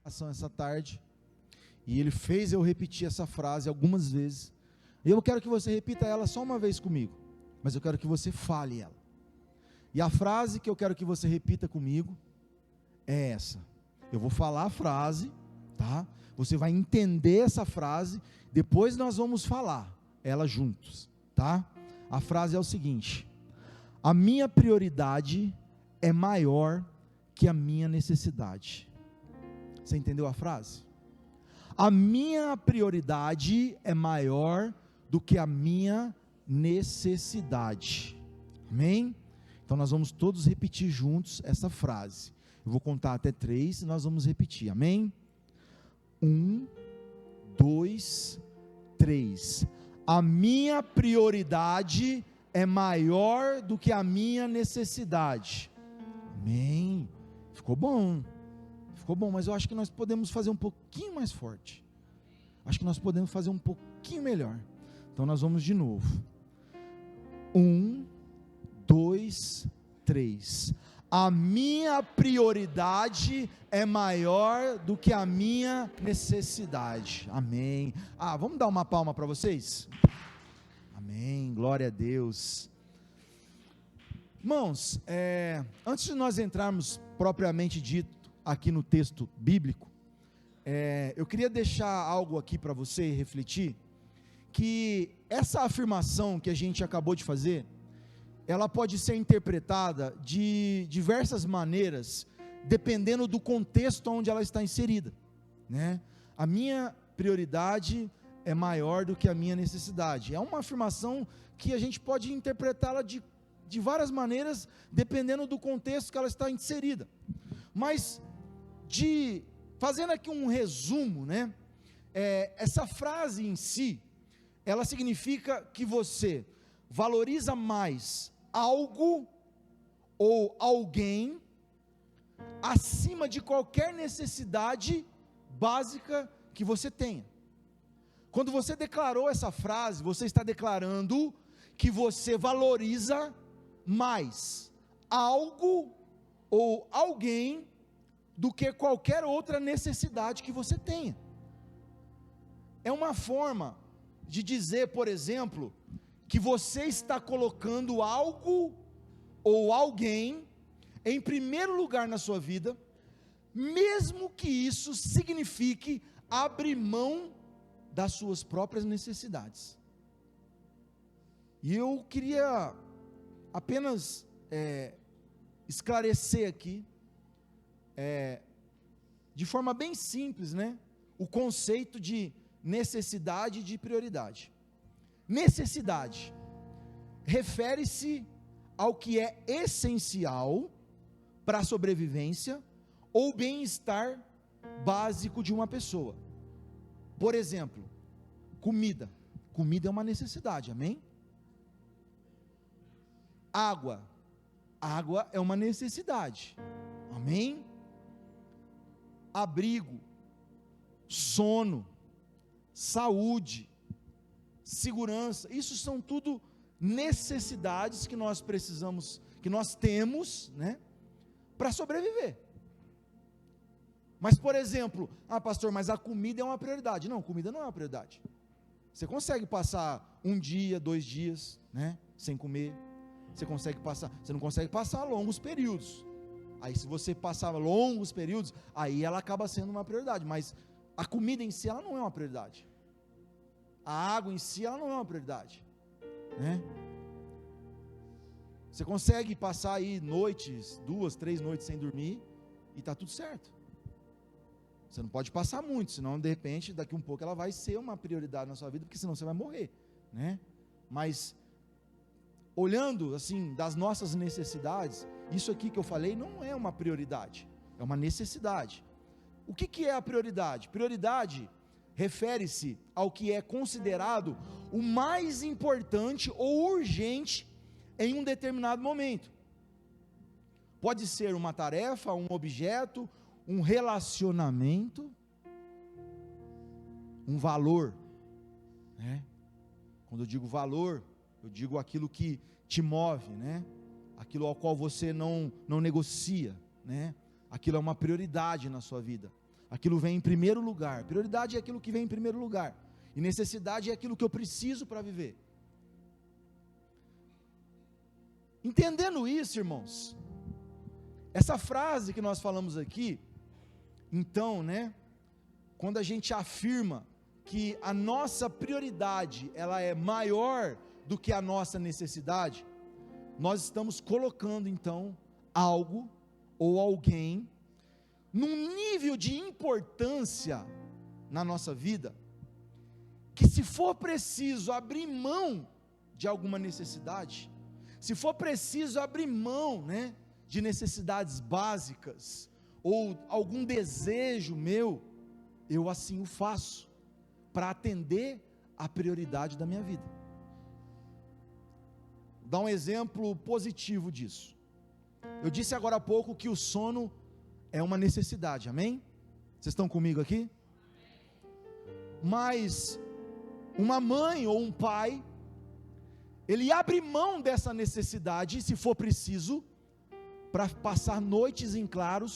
ação essa tarde, e ele fez eu repetir essa frase algumas vezes, e eu quero que você repita ela só uma vez comigo, mas eu quero que você fale ela, e a frase que eu quero que você repita comigo, é essa, eu vou falar a frase, tá? Você vai entender essa frase, depois nós vamos falar ela juntos, tá? A frase é o seguinte: a minha prioridade é maior que a minha necessidade. Você entendeu a frase? A minha prioridade é maior do que a minha necessidade. Amém? Então nós vamos todos repetir juntos essa frase. Eu vou contar até 3 e nós vamos repetir. Amém? 1, 2, 3. A minha prioridade é maior do que a minha necessidade. Amém? Ficou bom, mas eu acho que nós podemos fazer um pouquinho mais forte. Acho que nós podemos fazer um pouquinho melhor. Então nós vamos de novo. 1, 2, 3. A minha prioridade é maior do que a minha necessidade. Amém. Vamos dar uma palma para vocês? Amém, glória a Deus. Irmãos, antes de nós entrarmos propriamente dito aqui no texto bíblico, eu queria deixar algo aqui para você refletir, que essa afirmação que a gente acabou de fazer, ela pode ser interpretada de diversas maneiras, dependendo do contexto onde ela está inserida, né? A minha prioridade é maior do que a minha necessidade. É uma afirmação que a gente pode interpretá-la de várias maneiras, dependendo do contexto que ela está inserida. Mas, fazendo aqui um resumo, né? Essa frase em si, ela significa que você valoriza mais algo ou alguém acima de qualquer necessidade básica que você tenha. Quando você declarou essa frase, você está declarando que você valoriza mais algo ou alguém do que qualquer outra necessidade que você tenha. É uma forma de dizer, por exemplo, que você está colocando algo ou alguém em primeiro lugar na sua vida, mesmo que isso signifique abrir mão das suas próprias necessidades. E eu queria apenas esclarecer aqui, de forma bem simples, né, o conceito de necessidade e de prioridade. Necessidade refere-se ao que é essencial para a sobrevivência ou bem-estar básico de uma pessoa. Por exemplo, comida. Comida é uma necessidade, amém? Água. Água é uma necessidade, amém? Abrigo, sono, saúde, segurança, isso são tudo necessidades que nós precisamos, que nós temos, né, para sobreviver. Mas, por exemplo, pastor, mas a comida é uma prioridade. Não, comida não é uma prioridade. Você consegue passar 1 dia, 2 dias, né, sem comer. Você não consegue passar longos períodos. Aí, se você passar longos períodos, aí ela acaba sendo uma prioridade. Mas a comida em si, ela não é uma prioridade. A água em si, ela não é uma prioridade, né? Você consegue passar aí noites, 2, 3 noites sem dormir, e está tudo certo. Você não pode passar muito, senão de repente, daqui um pouco ela vai ser uma prioridade na sua vida, porque senão você vai morrer, né? Mas, olhando assim, das nossas necessidades, isso aqui que eu falei não é uma prioridade, é uma necessidade. O que é a prioridade? Prioridade refere-se ao que é considerado o mais importante ou urgente em um determinado momento. Pode ser uma tarefa, um objeto, um relacionamento, um valor, né? Quando eu digo valor, eu digo aquilo que te move, né? Aquilo ao qual você não negocia, né? Aquilo é uma prioridade na sua vida. Aquilo vem em primeiro lugar. Prioridade é aquilo que vem em primeiro lugar. E necessidade é aquilo que eu preciso para viver. Entendendo isso, irmãos, essa frase que nós falamos aqui, então, quando a gente afirma que a nossa prioridade, ela é maior do que a nossa necessidade, nós estamos colocando então algo ou alguém num nível de importância na nossa vida, que se for preciso abrir mão de alguma necessidade, se for preciso abrir mão, de necessidades básicas, ou algum desejo meu, eu assim o faço, para atender a prioridade da minha vida. Vou dar um exemplo positivo disso. Eu disse agora há pouco que o sono é uma necessidade, amém? Vocês estão comigo aqui? Mas uma mãe ou um pai, ele abre mão dessa necessidade, se for preciso, para passar noites em claro,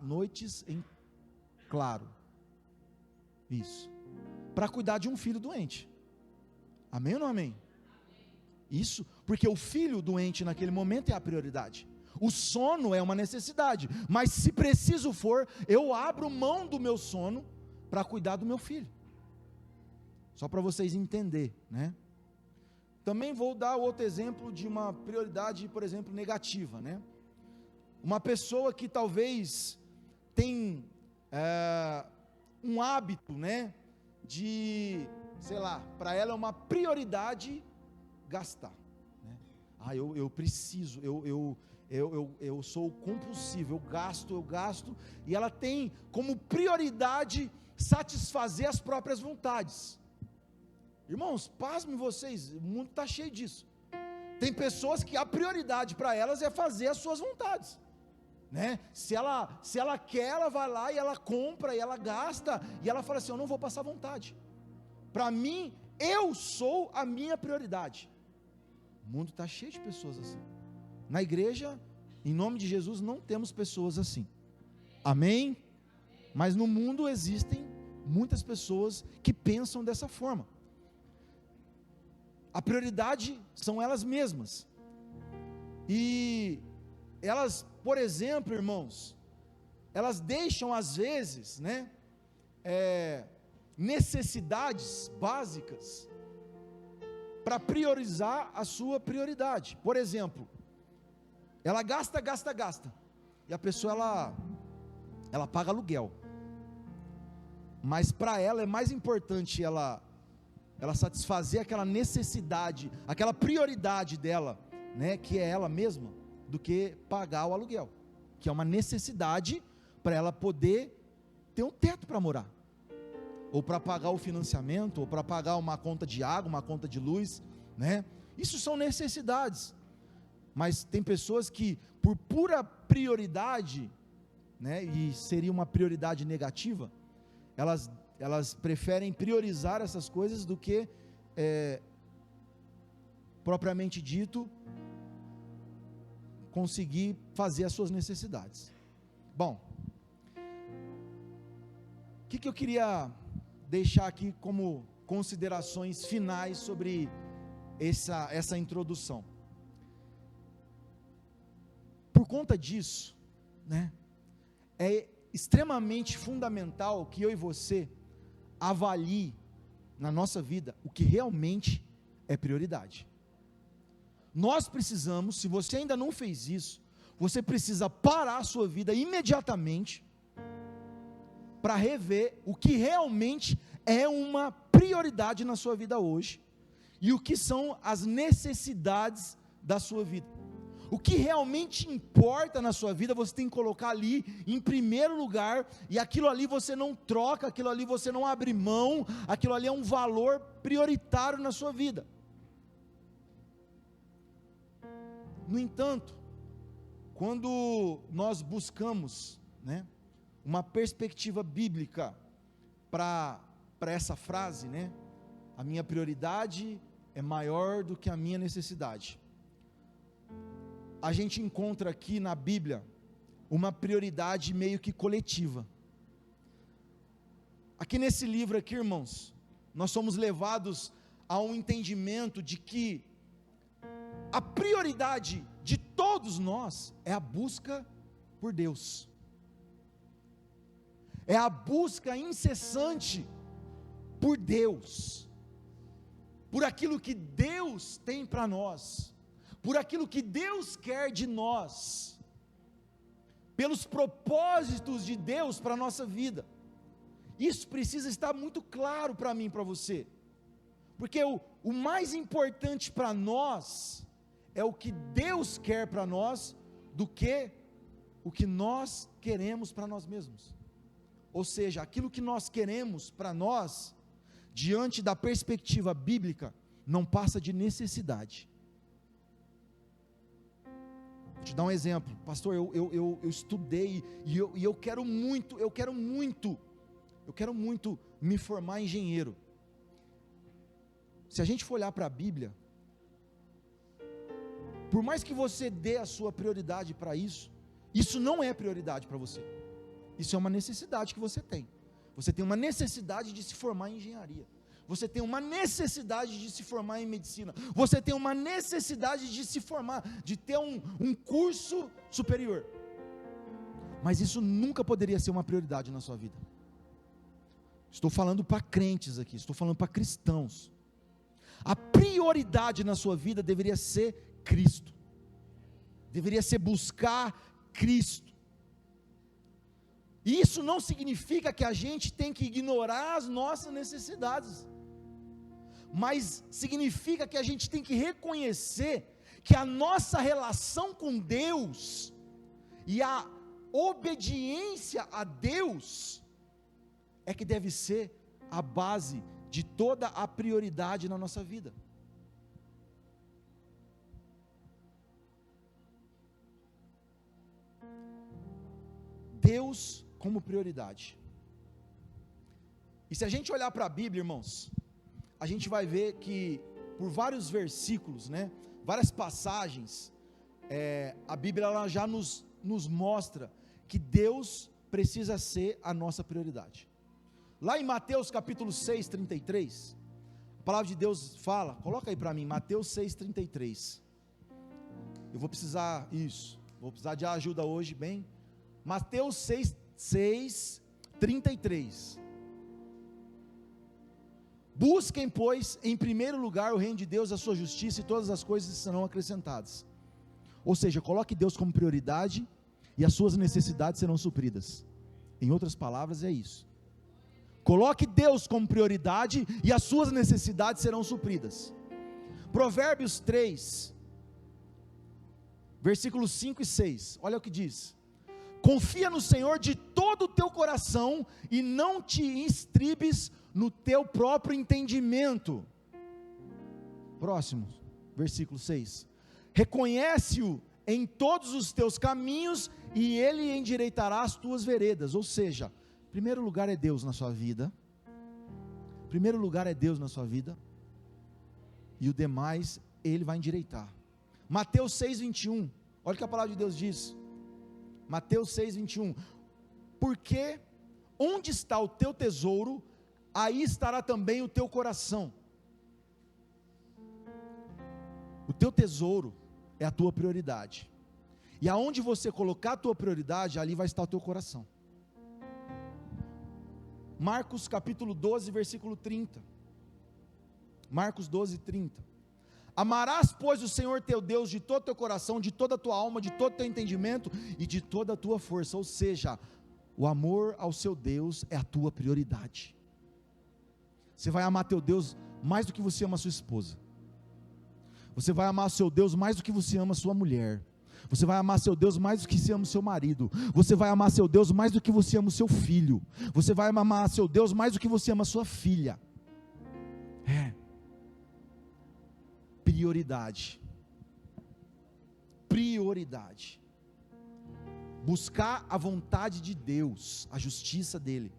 noites em claro, isso, para cuidar de um filho doente, amém ou não amém? Isso, porque o filho doente naquele momento é a prioridade. O sono é uma necessidade, mas se preciso for, eu abro mão do meu sono para cuidar do meu filho. Só para vocês entenderem, Também vou dar outro exemplo de uma prioridade, por exemplo, negativa, Uma pessoa que talvez tem um hábito, de, sei lá, para ela é uma prioridade gastar, eu preciso, eu sou compulsivo, eu gasto, e ela tem como prioridade satisfazer as próprias vontades. Irmãos, pasmem vocês, o mundo está cheio disso. Tem pessoas que a prioridade para elas é fazer as suas vontades, se ela quer, ela vai lá e ela compra, e ela gasta, e ela fala assim, eu não vou passar vontade, para mim, eu sou a minha prioridade. O mundo está cheio de pessoas assim. Na igreja, em nome de Jesus, não temos pessoas assim, amém? Mas no mundo existem muitas pessoas que pensam dessa forma. A prioridade são elas mesmas, e elas, por exemplo, irmãos, elas deixam às vezes, necessidades básicas, para priorizar a sua prioridade. Por exemplo, ela gasta, e a pessoa, ela paga aluguel, mas para ela é mais importante ela satisfazer aquela necessidade, aquela prioridade dela, que é ela mesma, do que pagar o aluguel, que é uma necessidade para ela poder ter um teto para morar, ou para pagar o financiamento, ou para pagar uma conta de água, uma conta de luz, isso são necessidades. Mas tem pessoas que, por pura prioridade, e seria uma prioridade negativa, elas preferem priorizar essas coisas do que, propriamente dito, conseguir fazer as suas necessidades. Bom, o que eu queria deixar aqui como considerações finais sobre essa introdução? Por conta disso, é extremamente fundamental que eu e você avalie na nossa vida o que realmente é prioridade. Nós precisamos, se você ainda não fez isso, você precisa parar a sua vida imediatamente para rever o que realmente é uma prioridade na sua vida hoje, e o que são as necessidades da sua vida. O que realmente importa na sua vida, você tem que colocar ali em primeiro lugar, e aquilo ali você não troca, aquilo ali você não abre mão, aquilo ali é um valor prioritário na sua vida. No entanto, quando nós buscamos, uma perspectiva bíblica para essa frase, a minha prioridade é maior do que a minha necessidade, a gente encontra aqui na Bíblia uma prioridade meio que coletiva. Aqui nesse livro aqui, irmãos, nós somos levados a um entendimento de que a prioridade de todos nós é a busca por Deus, é a busca incessante por Deus, por aquilo que Deus tem para nós, por aquilo que Deus quer de nós, pelos propósitos de Deus para a nossa vida. Isso precisa estar muito claro para mim e para você, porque o mais importante para nós é o que Deus quer para nós, do que o que nós queremos para nós mesmos. Ou seja, aquilo que nós queremos para nós, diante da perspectiva bíblica, não passa de necessidade. Vou te dar um exemplo, pastor, eu estudei, e eu quero muito me formar engenheiro. Se a gente for olhar para a Bíblia, por mais que você dê a sua prioridade para isso, isso não é prioridade para você. Isso é uma necessidade que você tem. Você tem uma necessidade de se formar em engenharia. Você tem uma necessidade de se formar em medicina. Você tem uma necessidade de se formar, de ter um curso superior. Mas isso nunca poderia ser uma prioridade na sua vida. Estou falando para crentes aqui, estou falando para cristãos. A prioridade na sua vida deveria ser Cristo, deveria ser buscar Cristo. E isso não significa que a gente tem que ignorar as nossas necessidades, mas significa que a gente tem que reconhecer que a nossa relação com Deus e a obediência a Deus é que deve ser a base de toda a prioridade na nossa vida. Deus como prioridade. E se a gente olhar para a Bíblia, irmãos, a gente vai ver que por vários versículos, várias passagens, a Bíblia ela já nos mostra que Deus precisa ser a nossa prioridade. Lá em Mateus capítulo 6, 33, a palavra de Deus fala, coloca aí para mim, Mateus 6, 33, eu vou precisar de ajuda hoje, bem, Mateus 6, 33, busquem pois em primeiro lugar o reino de Deus, a sua justiça, e todas as coisas serão acrescentadas. Ou seja, coloque Deus como prioridade, e as suas necessidades serão supridas. Em outras palavras é isso. Coloque Deus como prioridade e as suas necessidades serão supridas. Provérbios 3, versículos 5 e 6, olha o que diz: confia no Senhor de todo o teu coração e não te estribes no teu próprio entendimento. Próximo, versículo 6, reconhece-o em todos os teus caminhos e ele endireitará as tuas veredas. Ou seja, primeiro lugar é Deus na sua vida, primeiro lugar é Deus na sua vida, e o demais Ele vai endireitar. Mateus 6, 21, olha o que a palavra de Deus diz, Mateus 6, 21, porque onde está o teu tesouro, aí estará também o teu coração. O teu tesouro é a tua prioridade, e aonde você colocar a tua prioridade, ali vai estar o teu coração. Marcos capítulo 12, versículo 30, Marcos 12, 30, amarás pois o Senhor teu Deus de todo o teu coração, de toda a tua alma, de todo o teu entendimento e de toda a tua força. Ou seja, o amor ao seu Deus é a tua prioridade. Você vai amar teu Deus mais do que você ama a sua esposa, você vai amar seu Deus mais do que você ama a sua mulher, você vai amar seu Deus mais do que você ama o seu marido, você vai amar seu Deus mais do que você ama o seu filho, você vai amar seu Deus mais do que você ama a sua filha. Prioridade, buscar a vontade de Deus, a justiça dEle,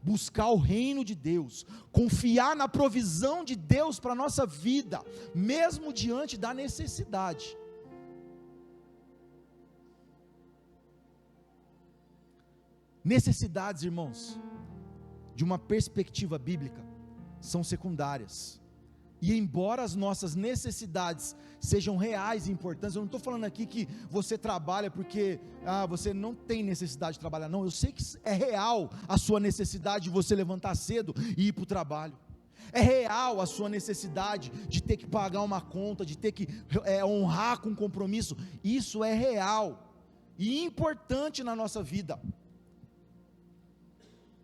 buscar o reino de Deus, confiar na provisão de Deus para a nossa vida, mesmo diante da necessidade. Necessidades, irmãos, de uma perspectiva bíblica, são secundárias. E embora as nossas necessidades sejam reais e importantes, eu não estou falando aqui que você trabalha porque você não tem necessidade de trabalhar, não. Eu sei que é real a sua necessidade de você levantar cedo e ir para o trabalho. É real a sua necessidade de ter que pagar uma conta, de ter que honrar com compromisso. Isso é real e importante na nossa vida.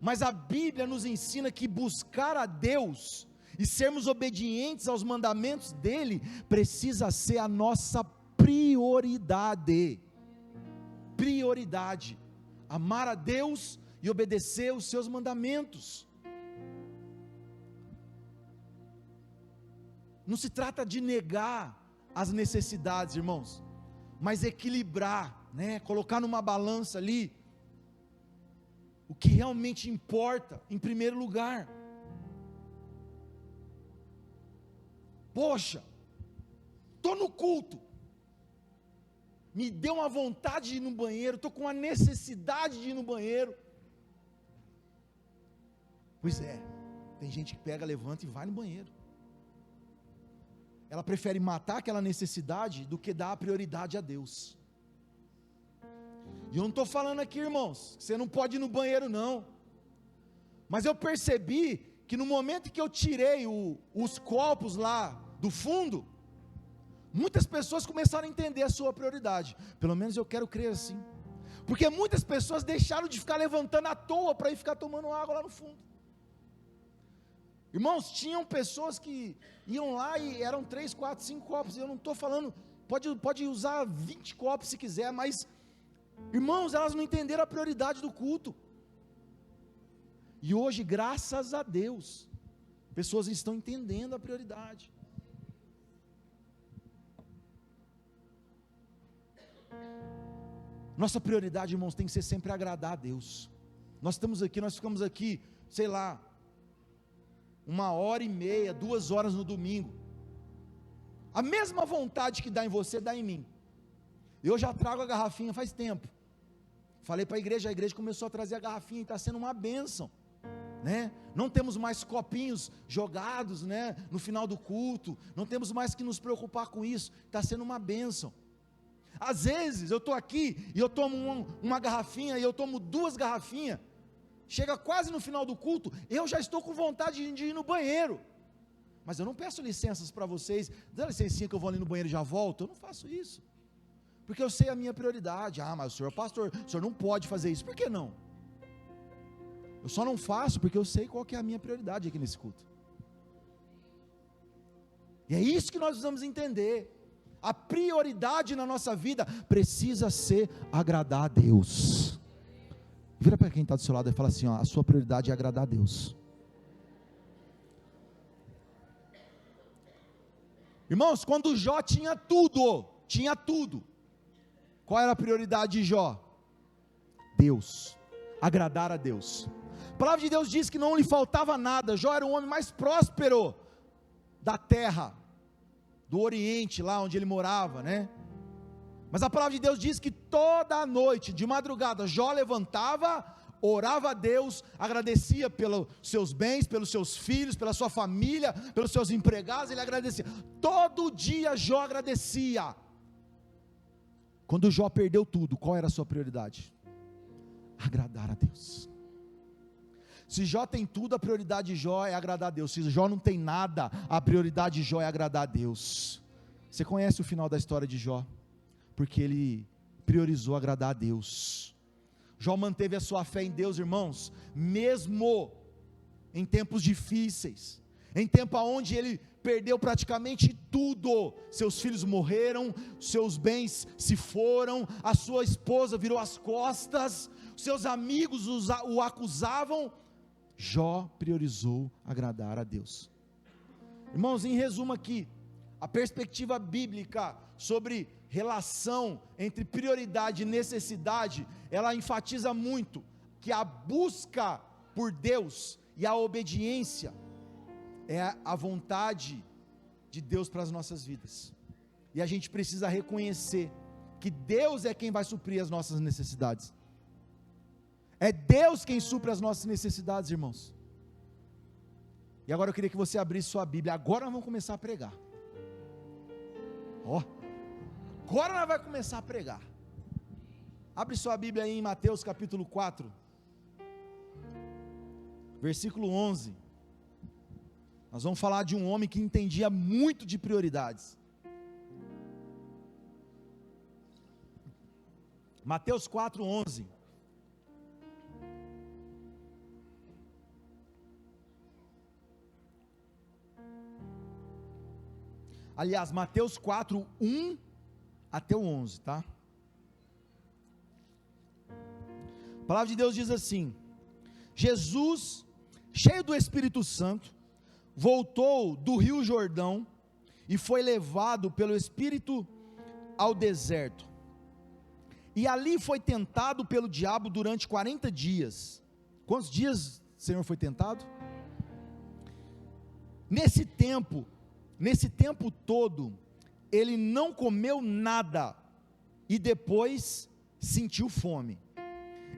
Mas a Bíblia nos ensina que buscar a Deus e sermos obedientes aos mandamentos dele precisa ser a nossa prioridade. Prioridade. Amar a Deus e obedecer os seus mandamentos. Não se trata de negar as necessidades, irmãos, mas equilibrar, colocar numa balança ali o que realmente importa em primeiro lugar. Poxa, estou no culto, me deu uma vontade de ir no banheiro, estou com uma necessidade de ir no banheiro. Pois é, tem gente que pega, levanta e vai no banheiro. Ela prefere matar aquela necessidade do que dar a prioridade a Deus. E eu não estou falando aqui, irmãos, que você não pode ir no banheiro não, mas eu percebi que no momento que eu tirei os copos lá do fundo, muitas pessoas começaram a entender a sua prioridade. Pelo menos eu quero crer assim, porque muitas pessoas deixaram de ficar levantando à toa para ir ficar tomando água lá no fundo. Irmãos, tinham pessoas que iam lá e eram 3, 4, 5 copos, eu não estou falando, pode usar 20 copos se quiser, mas, irmãos, elas não entenderam a prioridade do culto. E hoje, graças a Deus, pessoas estão entendendo a prioridade. Nossa prioridade, irmãos, tem que ser sempre agradar a Deus. Nós ficamos aqui, sei lá, 1h30, 2 horas no domingo. A mesma vontade que dá em você, dá em mim. Eu já trago a garrafinha faz tempo. Falei para a igreja começou a trazer a garrafinha e está sendo uma bênção. Não temos mais copinhos jogados, no final do culto, não temos mais que nos preocupar com isso, está sendo uma bênção. Às vezes eu estou aqui e eu tomo uma garrafinha e eu tomo 2 garrafinhas, chega quase no final do culto, eu já estou com vontade de ir no banheiro, mas eu não peço licenças para vocês, dá licencinha que eu vou ali no banheiro e já volto, eu não faço isso, porque eu sei a minha prioridade. Mas o senhor é pastor, o senhor não pode fazer isso. Por que não? Eu só não faço porque eu sei qual que é a minha prioridade aqui nesse culto. E é isso que nós precisamos entender. A prioridade na nossa vida precisa ser agradar a Deus. Vira para quem está do seu lado e fala assim: a sua prioridade é agradar a Deus. Irmãos, quando Jó tinha tudo, qual era a prioridade de Jó? Deus, agradar a Deus. A palavra de Deus diz que não lhe faltava nada. Jó era o homem mais próspero da terra, do Oriente, lá onde ele morava, Mas a palavra de Deus diz que toda noite, de madrugada, Jó levantava, orava a Deus, agradecia pelos seus bens, pelos seus filhos, pela sua família, pelos seus empregados, ele agradecia. Todo dia Jó agradecia. Quando Jó perdeu tudo, qual era a sua prioridade? Agradar a Deus. Se Jó tem tudo, a prioridade de Jó é agradar a Deus. Se Jó não tem nada, a prioridade de Jó é agradar a Deus. Você conhece o final da história de Jó? Porque ele priorizou agradar a Deus. Jó manteve a sua fé em Deus, irmãos, mesmo em tempos difíceis, em tempo onde ele perdeu praticamente tudo. Seus filhos morreram, seus bens se foram, a sua esposa virou as costas, seus amigos o acusavam. Jó priorizou agradar a Deus. Irmãos, em resumo aqui, a perspectiva bíblica sobre relação entre prioridade e necessidade, ela enfatiza muito que a busca por Deus e a obediência é a vontade de Deus para as nossas vidas, e a gente precisa reconhecer que Deus é quem vai suprir as nossas necessidades. É Deus quem supre as nossas necessidades, irmãos. E agora eu queria que você abrisse sua Bíblia. Agora nós vamos começar a pregar. Agora nós vamos começar a pregar. Abre sua Bíblia aí em Mateus capítulo 4, versículo 11. Nós vamos falar de um homem que entendia muito de prioridades. Mateus 4, 11. Aliás, Mateus 4, 1 até o 11, tá? A palavra de Deus diz assim: Jesus, cheio do Espírito Santo, voltou do rio Jordão e foi levado pelo Espírito ao deserto. E ali foi tentado pelo diabo durante 40 dias. Quantos dias o Senhor foi tentado? Nesse tempo todo, ele não comeu nada e depois sentiu fome.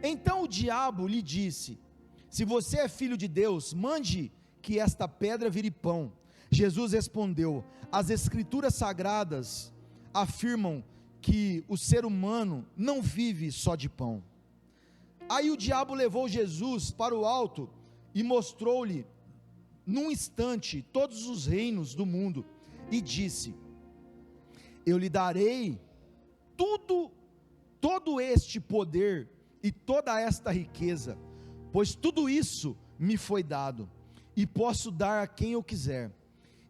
Então o diabo lhe disse: se você é filho de Deus, mande que esta pedra vire pão. Jesus respondeu: as escrituras sagradas afirmam que o ser humano não vive só de pão. Aí o diabo levou Jesus para o alto e mostrou-lhe num instante todos os reinos do mundo e disse: eu lhe darei todo este poder e toda esta riqueza, pois tudo isso me foi dado e posso dar a quem eu quiser.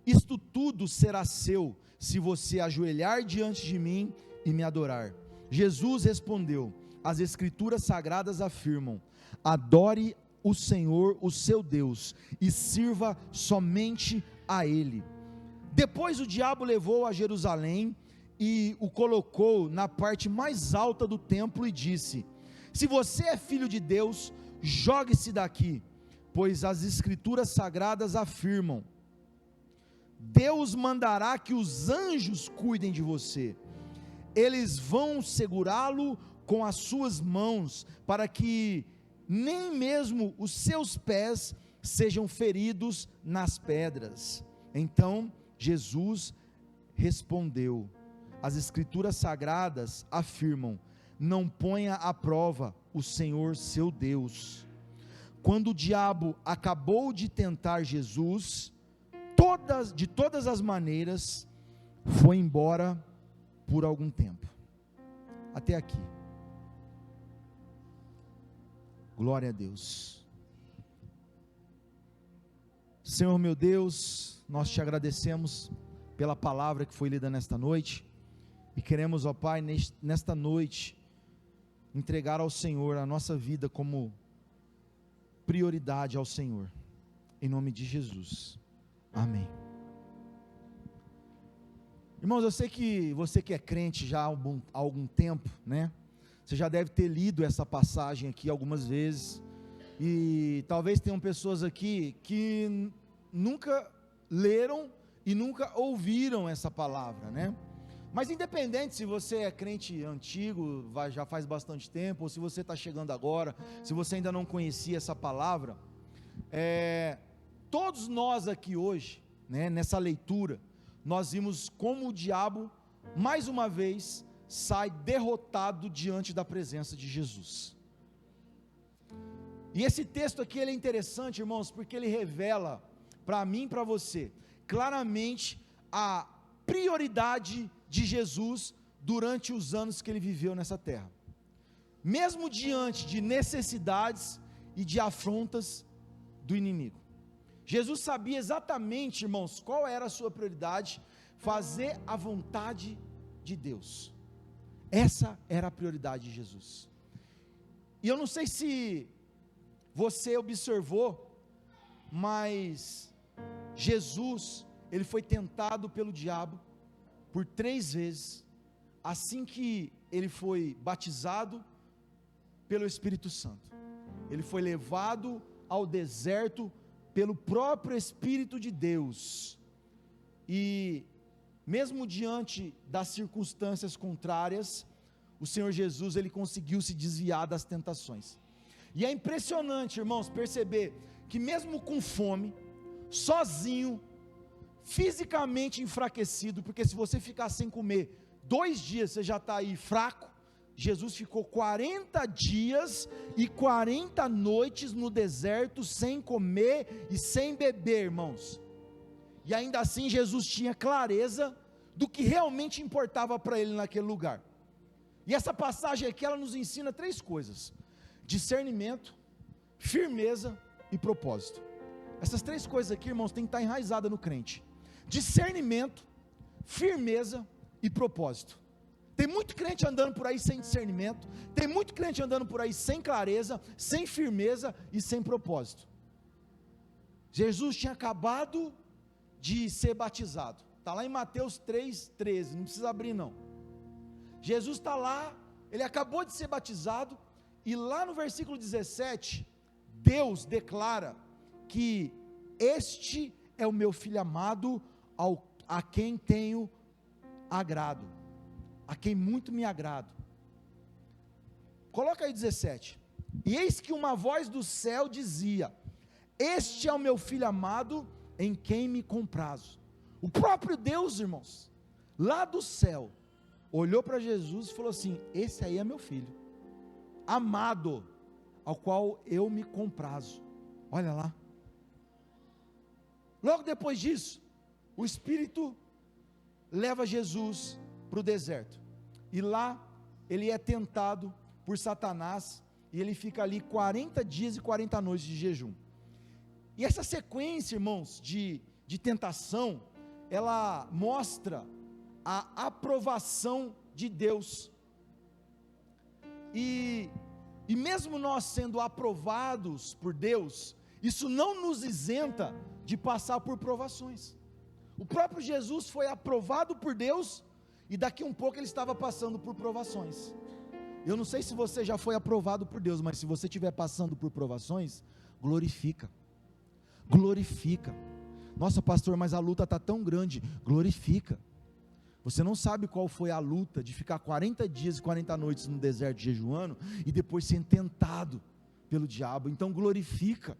Isto tudo será seu se você ajoelhar diante de mim e me adorar. Jesus respondeu: as escrituras sagradas afirmam: adore o Senhor, o seu Deus, e sirva somente a Ele. Depois o diabo levou a Jerusalém e o colocou na parte mais alta do templo e disse: se você é filho de Deus, jogue-se daqui, pois as escrituras sagradas afirmam: Deus mandará que os anjos cuidem de você, eles vão segurá-lo com as suas mãos, para que nem mesmo os seus pés sejam feridos nas pedras. Então Jesus respondeu: as escrituras sagradas afirmam: não ponha à prova o Senhor seu Deus. Quando o diabo acabou de tentar Jesus, de todas as maneiras, foi embora por algum tempo. Até aqui. Glória a Deus. Senhor meu Deus, nós te agradecemos pela palavra que foi lida nesta noite, e queremos, ó Pai, nesta noite, entregar ao Senhor a nossa vida como prioridade ao Senhor, em nome de Jesus, amém. Irmãos, eu sei que você que é crente já há algum tempo, né? Você já deve ter lido essa passagem aqui algumas vezes, e talvez tenham pessoas aqui que nunca leram e nunca ouviram essa palavra, né? Mas independente se você é crente antigo, já faz bastante tempo, ou se você está chegando agora, se você ainda não conhecia essa palavra, todos nós aqui hoje, né, nessa leitura, nós vimos como o diabo, mais uma vez, sai derrotado diante da presença de Jesus. E esse texto aqui ele é interessante, irmãos, porque ele revela para mim e para você, claramente, a prioridade de Jesus durante os anos que ele viveu nessa terra, mesmo diante de necessidades e de afrontas do inimigo. Jesus sabia exatamente, irmãos, qual era a sua prioridade: fazer a vontade de Deus. Essa era a prioridade de Jesus. E eu não sei se você observou, mas Jesus, ele foi tentado pelo diabo por 3 vezes, assim que ele foi batizado pelo Espírito Santo. Ele foi levado ao deserto pelo próprio Espírito de Deus, e mesmo diante das circunstâncias contrárias, o Senhor Jesus, ele conseguiu se desviar das tentações. E é impressionante, irmãos, perceber que mesmo com fome, sozinho, fisicamente enfraquecido, porque se você ficar sem comer 2 dias, você já está aí fraco. Jesus ficou 40 dias e 40 noites no deserto, sem comer e sem beber, irmãos. E ainda assim Jesus tinha clareza do que realmente importava para ele naquele lugar. E essa passagem aqui, ela nos ensina 3 coisas: discernimento, firmeza e propósito. Essas 3 coisas aqui, irmãos, tem que estar enraizada no crente: discernimento, firmeza e propósito. Tem muito crente andando por aí sem discernimento, tem muito crente andando por aí sem clareza, sem firmeza e sem propósito. Jesus tinha acabado de ser batizado, está lá em Mateus 3,13, não precisa abrir não. Jesus está lá, ele acabou de ser batizado, e lá no versículo 17, Deus declara que este é o meu filho amado, a quem tenho agrado, a quem muito me agrado. Coloca aí 17, e eis que uma voz do céu dizia: este é o meu filho amado, em quem me comprazo. O próprio Deus, irmãos, lá do céu, olhou para Jesus e falou assim: esse aí é meu filho amado, ao qual eu me comprazo. Olha lá. Logo depois disso, o Espírito leva Jesus para o deserto, e lá ele é tentado por Satanás, e ele fica ali 40 dias e 40 noites de jejum. E essa sequência, irmãos, de tentação, ela mostra a aprovação de Deus. E mesmo nós sendo aprovados por Deus, isso não nos isenta de passar por provações. O próprio Jesus foi aprovado por Deus, e daqui um pouco ele estava passando por provações. Eu não sei se você já foi aprovado por Deus, mas se você estiver passando por provações, glorifica. Nossa, pastor, mas a luta está tão grande. Glorifica. Você não sabe qual foi a luta de ficar 40 dias e 40 noites no deserto jejuando, e depois sendo tentado pelo diabo. Então glorifica.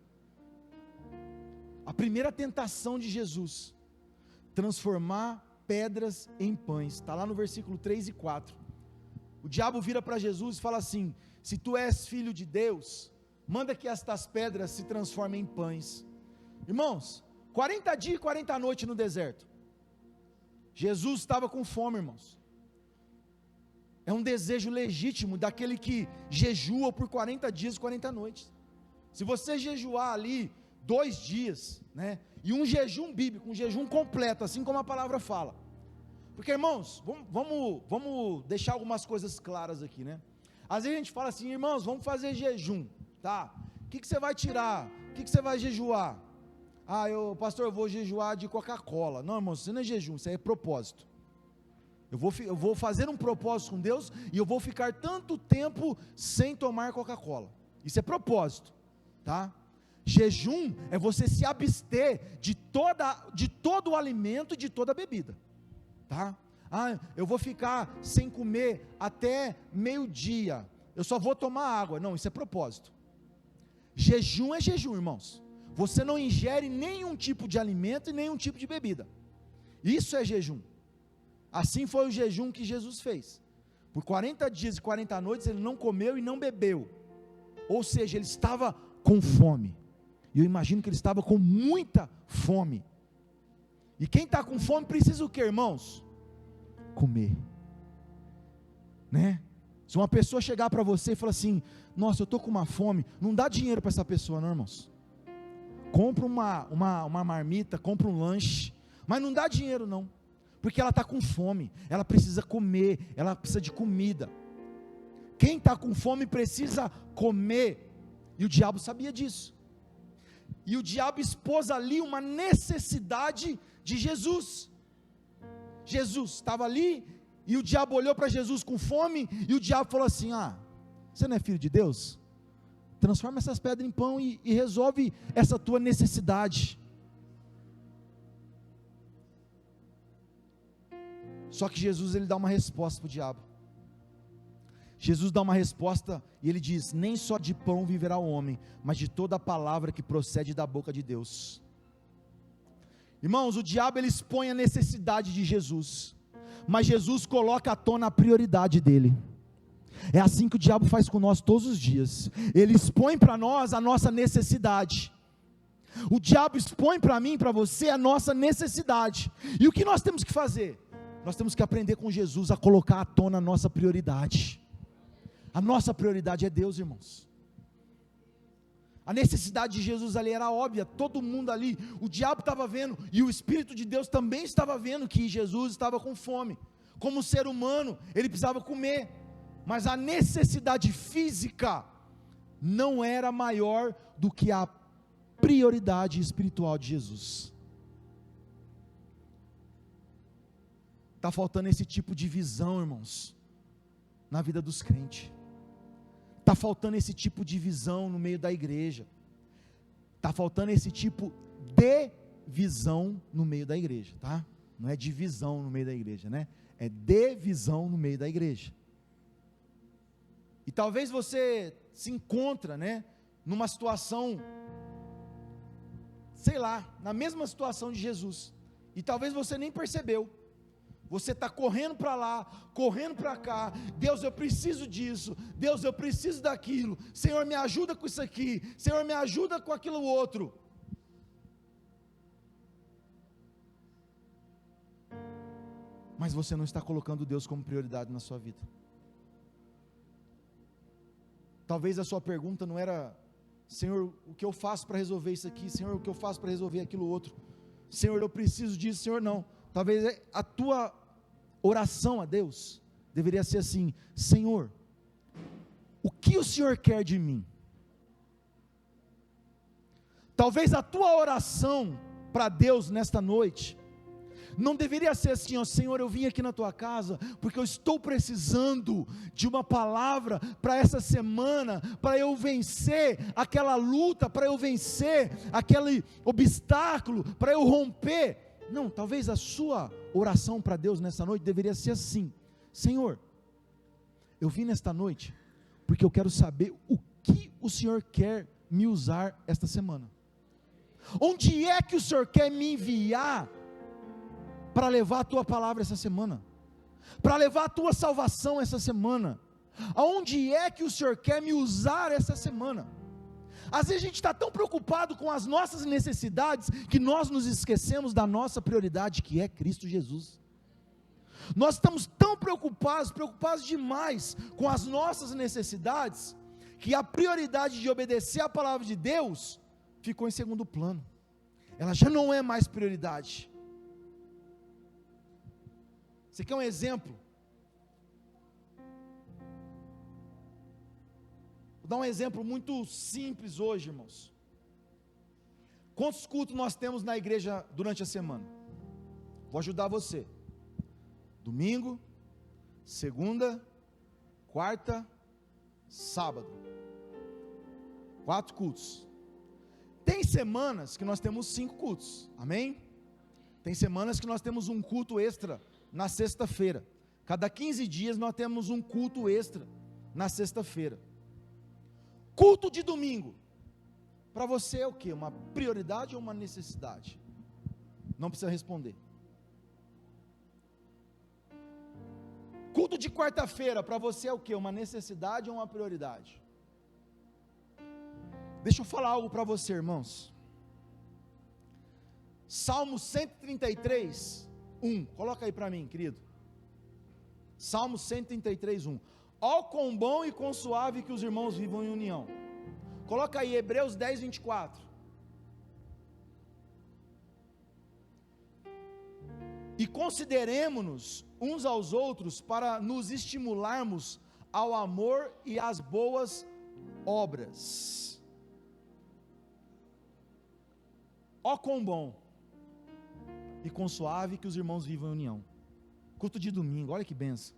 A primeira tentação de Jesus: transformar pedras em pães, está lá no versículo 3 e 4, o diabo vira para Jesus e fala assim: se tu és filho de Deus, manda que estas pedras se transformem em pães. Irmãos, 40 dias e 40 noites no deserto, Jesus estava com fome, irmãos. É um desejo legítimo daquele que jejua por 40 dias e 40 noites. Se você jejuar ali 2 dias, né, e um jejum bíblico, um jejum completo, assim como a palavra fala, porque, irmãos, vamos deixar algumas coisas claras aqui, né? Às vezes a gente fala assim: irmãos, vamos fazer jejum, tá? O que você vai tirar? O que você vai jejuar? Pastor, eu vou jejuar de Coca-Cola. Não, irmão, isso não é jejum, isso aí é propósito. Eu vou fazer um propósito com Deus, e eu vou ficar tanto tempo sem tomar Coca-Cola. Isso é propósito, tá? Jejum é você se abster de todo o alimento e de toda a bebida, tá? Eu vou ficar sem comer até meio-dia, eu só vou tomar água. Não, isso é propósito. Jejum é jejum, irmãos. Você não ingere nenhum tipo de alimento e nenhum tipo de bebida. Isso é jejum. Assim foi o jejum que Jesus fez. Por 40 dias e 40 noites ele não comeu e não bebeu. Ou seja, ele estava com fome. E eu imagino que ele estava com muita fome. E quem está com fome precisa o que, irmãos? Comer. Né? Se uma pessoa chegar para você e falar assim: nossa, eu estou com uma fome, não dá dinheiro para essa pessoa, não, irmãos. Compra uma marmita, compra um lanche, mas não dá dinheiro não, porque ela está com fome, ela precisa comer, ela precisa de comida. Quem está com fome precisa comer, e o diabo sabia disso, e o diabo expôs ali uma necessidade de Jesus. Jesus estava ali, e o diabo olhou para Jesus com fome, e o diabo falou assim: você não é filho de Deus? Transforma essas pedras em pão e resolve essa tua necessidade. Só que Jesus, ele dá uma resposta para o diabo. Jesus dá uma resposta e ele diz: nem só de pão viverá o homem, mas de toda a palavra que procede da boca de Deus. Irmãos, o diabo ele expõe a necessidade de Jesus, mas Jesus coloca à tona a prioridade dele. É assim que o diabo faz com nós todos os dias. Ele expõe para nós a nossa necessidade. O diabo expõe para mim e para você a nossa necessidade. E o que nós temos que fazer? Nós temos que aprender com Jesus a colocar à tona a nossa prioridade. A nossa prioridade é Deus, irmãos. A necessidade de Jesus ali era óbvia, todo mundo ali, o diabo estava vendo, e o Espírito de Deus também estava vendo que Jesus estava com fome. Como ser humano, ele precisava comer, mas a necessidade física não era maior do que a prioridade espiritual de Jesus. Está faltando esse tipo de visão, irmãos, na vida dos crentes. Está faltando esse tipo de visão no meio da igreja. Está faltando esse tipo de visão no meio da igreja, tá? Não é divisão no meio da igreja, né? É de visão no meio da igreja. E talvez você se encontra, né, numa situação, sei lá, na mesma situação de Jesus. E talvez você nem percebeu. Você está correndo para lá, correndo para cá. Deus, eu preciso disso. Deus, eu preciso daquilo. Senhor, me ajuda com isso aqui. Senhor, me ajuda com aquilo outro. Mas você não está colocando Deus como prioridade na sua vida. Talvez a sua pergunta não era: Senhor, o que eu faço para resolver isso aqui? Senhor, o que eu faço para resolver aquilo outro? Senhor, eu preciso disso. Senhor, não. Talvez a tua oração a Deus deveria ser assim: Senhor, o que o Senhor quer de mim? Talvez a tua oração para Deus nesta noite não deveria ser assim: ó Senhor, eu vim aqui na tua casa porque eu estou precisando de uma palavra para essa semana, para eu vencer aquela luta, para eu vencer aquele obstáculo, para eu romper. Não, talvez a sua oração para Deus nessa noite deveria ser assim: Senhor, eu vim nesta noite porque eu quero saber o que o Senhor quer me usar esta semana. Onde é que o Senhor quer me enviar para levar a tua palavra essa semana? Para levar a tua salvação essa semana? Aonde é que o Senhor quer me usar essa semana? Às vezes a gente está tão preocupado com as nossas necessidades, que nós nos esquecemos da nossa prioridade, que é Cristo Jesus. Nós estamos tão preocupados demais com as nossas necessidades, que a prioridade de obedecer a palavra de Deus, ficou em segundo plano. Ela já não é mais prioridade. Você quer um exemplo? Vou dar um exemplo muito simples hoje, irmãos. Quantos cultos nós temos na igreja durante a semana? Vou ajudar você. Domingo, segunda, quarta, sábado. 4 cultos. Tem semanas que nós temos 5 cultos, amém? Tem semanas que nós temos um culto extra na sexta-feira. Cada 15 dias nós temos um culto extra na sexta-feira. Culto de domingo, para você é o que? Uma prioridade ou uma necessidade? Não precisa responder. Culto de quarta-feira, para você é o que? Uma necessidade ou uma prioridade? Deixa eu falar algo para você, irmãos. Salmo 133, 1, coloca aí para mim, querido. Salmo 133, 1. Ó quão bom e quão suave que os irmãos vivam em união. Coloca aí Hebreus 10, 24. E consideremo-nos uns aos outros para nos estimularmos ao amor e às boas obras. Ó quão bom e quão suave que os irmãos vivam em união. Culto de domingo, olha que benção.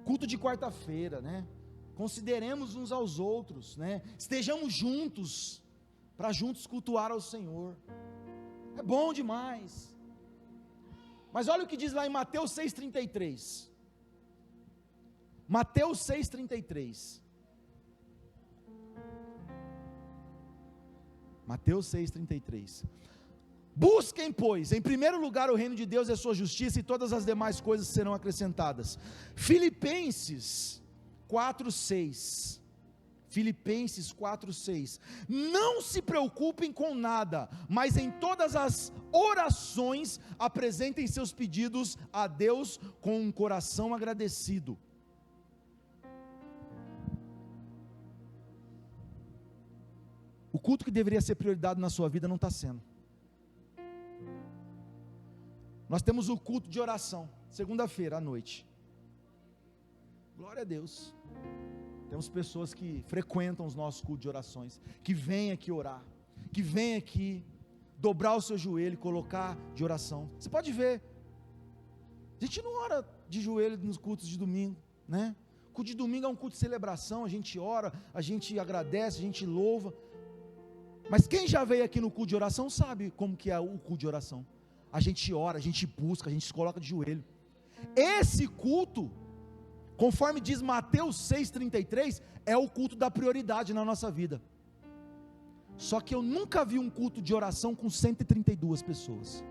Culto de quarta-feira, né? Consideremos uns aos outros, né? Estejamos juntos, para juntos cultuar ao Senhor. É bom demais. Mas olha o que diz lá em Mateus 6,33. Mateus 6,33. Mateus 6,33. Busquem, pois, em primeiro lugar o reino de Deus e a sua justiça, e todas as demais coisas serão acrescentadas. Filipenses 4,6. Filipenses 4,6. Não se preocupem com nada, mas em todas as orações apresentem seus pedidos a Deus com um coração agradecido. O culto que deveria ser prioridade na sua vida não está sendo. Nós temos o culto de oração, segunda-feira à noite. Glória a Deus. Temos pessoas que frequentam os nossos cultos de orações, que vêm aqui orar, que vêm aqui dobrar o seu joelho e colocar de oração. Você pode ver, a gente não ora de joelho nos cultos de domingo, né? O culto de domingo é um culto de celebração, a gente ora, a gente agradece, a gente louva. Mas quem já veio aqui no culto de oração sabe como que é o culto de oração. A gente ora, a gente busca, a gente se coloca de joelho. Esse culto, conforme diz Mateus 6,33, é o culto da prioridade na nossa vida. Só que eu nunca vi um culto de oração com 132 pessoas.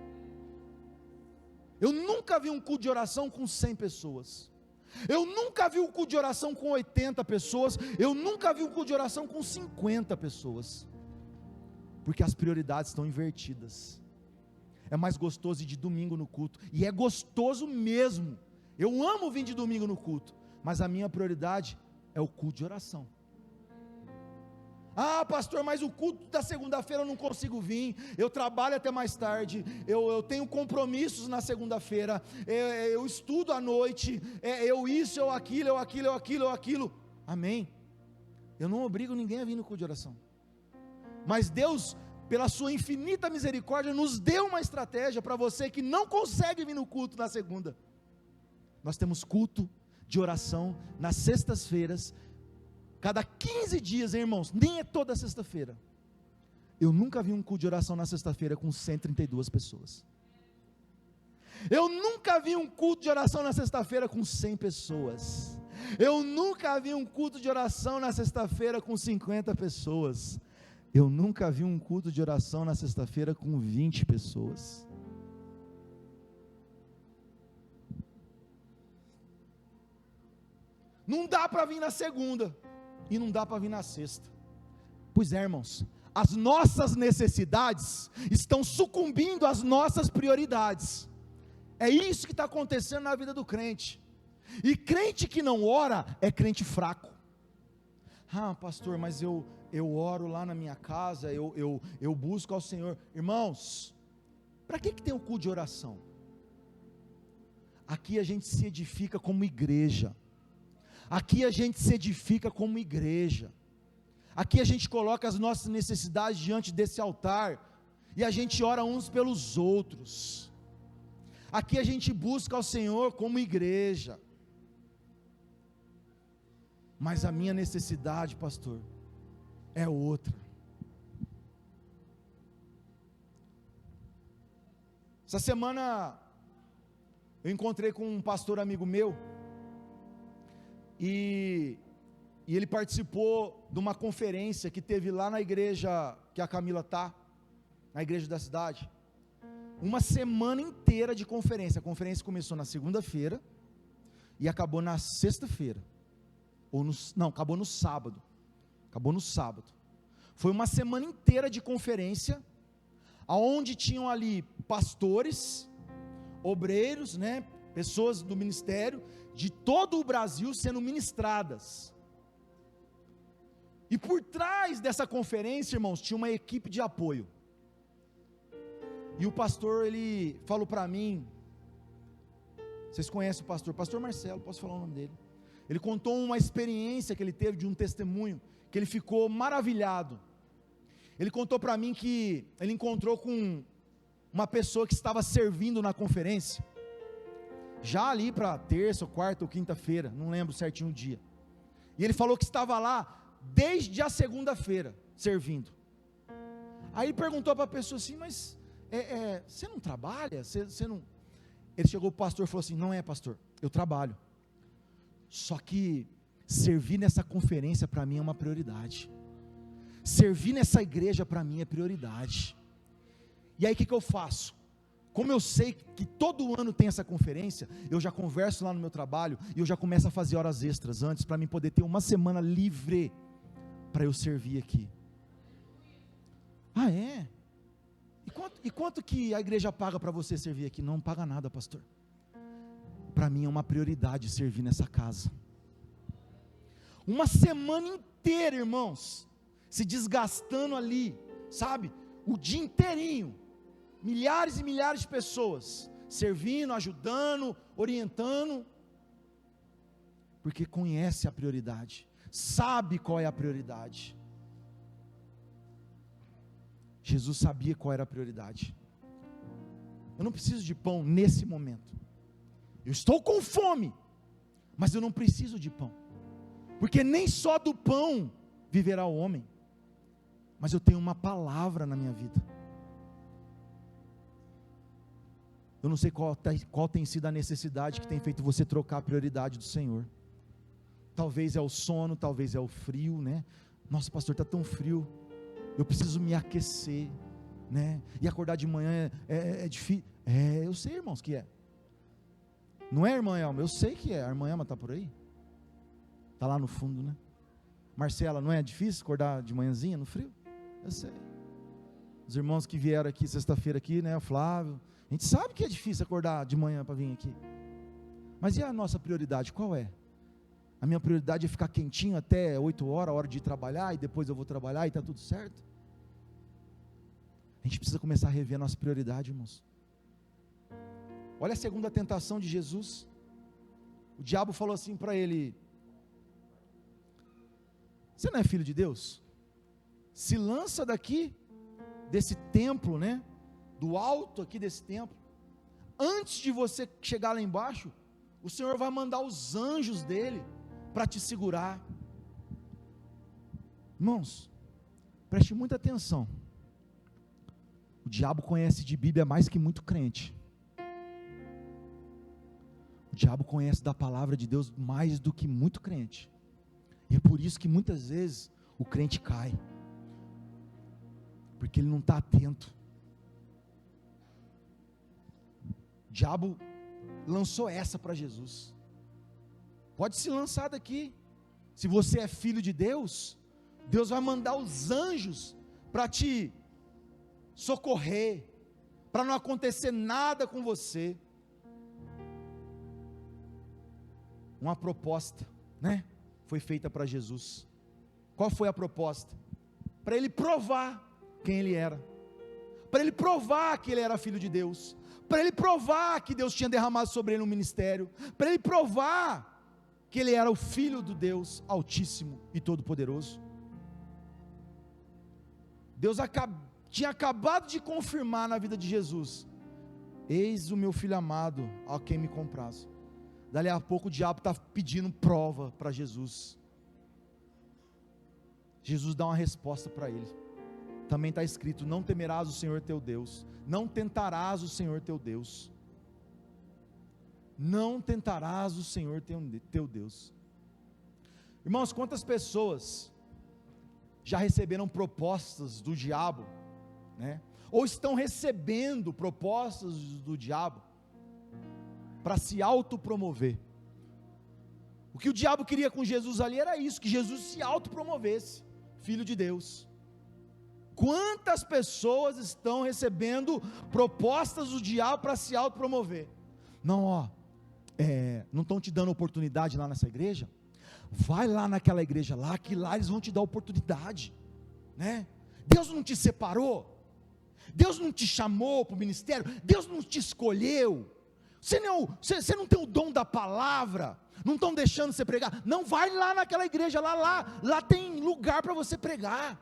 Eu nunca vi um culto de oração com 100 pessoas. Eu nunca vi um culto de oração com 80 pessoas. Eu nunca vi um culto de oração com 50 pessoas. Porque as prioridades estão invertidas. É mais gostoso ir de domingo no culto, e é gostoso mesmo. Eu amo vir de domingo no culto, mas a minha prioridade é o culto de oração. Ah, pastor, mas o culto da segunda-feira eu não consigo vir, eu trabalho até mais tarde, eu tenho compromissos na segunda-feira, eu estudo à noite, eu isso, eu aquilo. Amém. Eu não obrigo ninguém a vir no culto de oração. Mas Deus, pela sua infinita misericórdia, nos deu uma estratégia para você que não consegue vir no culto na segunda. Nós temos culto de oração nas sextas-feiras, cada 15 dias, hein, irmãos, nem é toda sexta-feira. Eu nunca vi um culto de oração na sexta-feira com 132 pessoas. Eu nunca vi um culto de oração na sexta-feira com 100 pessoas. Eu nunca vi um culto de oração na sexta-feira com 50 pessoas. Eu nunca vi um culto de oração na sexta-feira com 20 pessoas. Não dá para vir na segunda, e não dá para vir na sexta. Pois é, irmãos, as nossas necessidades estão sucumbindo às nossas prioridades. É isso que está acontecendo na vida do crente. E crente que não ora é crente fraco. Ah, pastor, mas eu oro lá na minha casa, eu busco ao Senhor. Irmãos, para que tem o culto de oração? Aqui a gente se edifica como igreja. Aqui a gente se edifica como igreja. Aqui a gente coloca as nossas necessidades diante desse altar, e a gente ora uns pelos outros. Aqui a gente busca ao Senhor como igreja. Mas a minha necessidade, pastor, é outra. Essa semana eu encontrei com um pastor amigo meu, e ele participou de uma conferência que teve lá na igreja que a Camila está, na igreja da cidade. Uma semana inteira de conferência. A conferência começou na segunda-feira e acabou na sexta-feira. Acabou no sábado. Foi uma semana inteira de conferência, aonde tinham ali pastores, obreiros, né, pessoas do ministério, de todo o Brasil sendo ministradas. E por trás dessa conferência, irmãos, tinha uma equipe de apoio. E o pastor, ele falou para mim, vocês conhecem o pastor Marcelo, posso falar o nome dele? Ele contou uma experiência que ele teve, de um testemunho, que ele ficou maravilhado. Ele contou para mim que ele encontrou com uma pessoa que estava servindo na conferência, já ali para terça, ou quarta, ou quinta-feira, não lembro certinho o dia. E ele falou que estava lá desde a segunda-feira, servindo. Aí ele perguntou para a pessoa assim, mas você não trabalha? Você não... Ele chegou para o pastor e falou assim, não é, pastor, eu trabalho. Só que servir nessa conferência para mim é uma prioridade. Servir nessa igreja para mim é prioridade. E aí o que eu faço? Como eu sei que todo ano tem essa conferência, eu já converso lá no meu trabalho e eu já começo a fazer horas extras antes, para mim poder ter uma semana livre para eu servir aqui. Ah, é? E quanto que a igreja paga para você servir aqui? Não paga nada, pastor. Para mim é uma prioridade servir nessa casa. Uma semana inteira, irmãos, se desgastando ali, sabe? O dia inteirinho, milhares e milhares de pessoas, servindo, ajudando, orientando, porque conhece a prioridade, sabe qual é a prioridade. Jesus sabia qual era a prioridade. Eu não preciso de pão nesse momento. Eu estou com fome, mas eu não preciso de pão, porque nem só do pão viverá o homem, mas eu tenho uma palavra na minha vida. Eu não sei qual tem sido a necessidade que tem feito você trocar a prioridade do Senhor. Talvez é o sono, talvez é o frio, né? Nossa, pastor, está tão frio, eu preciso me aquecer, né? E acordar de manhã é difícil. Eu sei, irmãos, que é. Não é, irmã Elma? Eu sei que é. A irmã Elma está por aí? Está lá no fundo, né? Marcela, não é difícil acordar de manhãzinha no frio? Eu sei. Os irmãos que vieram aqui sexta-feira aqui, né? O Flávio. A gente sabe que é difícil acordar de manhã para vir aqui. Mas e a nossa prioridade, qual é? A minha prioridade é ficar quentinho até 8 horas, a hora de ir trabalhar, e depois eu vou trabalhar e está tudo certo? A gente precisa começar a rever a nossa prioridade, irmãos. Olha a segunda tentação de Jesus. O diabo falou assim para ele: você não é filho de Deus? Se lança daqui, desse templo, né? Do alto aqui desse templo. Antes de você chegar lá embaixo, o Senhor vai mandar os anjos dele para te segurar. Irmãos, preste muita atenção. O diabo conhece de Bíblia mais que muito crente. O diabo conhece da palavra de Deus mais do que muito crente. E é por isso que muitas vezes o crente cai, porque ele não está atento. O diabo lançou essa para Jesus: pode se lançar daqui, se você é filho de Deus, Deus vai mandar os anjos para te socorrer, para não acontecer nada com você. Uma proposta, né? Foi feita para Jesus. Qual foi a proposta? Para ele provar quem ele era, para ele provar que ele era filho de Deus, para ele provar que Deus tinha derramado sobre ele um ministério, para ele provar que ele era o filho do Deus Altíssimo e Todo-Poderoso. Deus tinha acabado de confirmar na vida de Jesus: eis o meu filho amado, a quem me comprazo. Dali a pouco o diabo está pedindo prova para Jesus. Jesus dá uma resposta para ele. Também está escrito: não temerás o Senhor teu Deus, não tentarás o Senhor teu Deus, não tentarás o Senhor teu Deus. Irmãos, quantas pessoas já receberam propostas do diabo, né? Ou estão recebendo propostas do diabo para se autopromover? O que o diabo queria com Jesus ali era isso, que Jesus se autopromovesse filho de Deus. Quantas pessoas estão recebendo propostas do diabo para se autopromover? Não, não estão te dando oportunidade lá nessa igreja? Vai lá naquela igreja lá, que lá eles vão te dar oportunidade, né? Deus não te separou? Deus não te chamou para o ministério? Deus não te escolheu? Você não tem o dom da palavra? Não estão deixando você pregar? Não, vai lá naquela igreja, lá tem lugar para você pregar,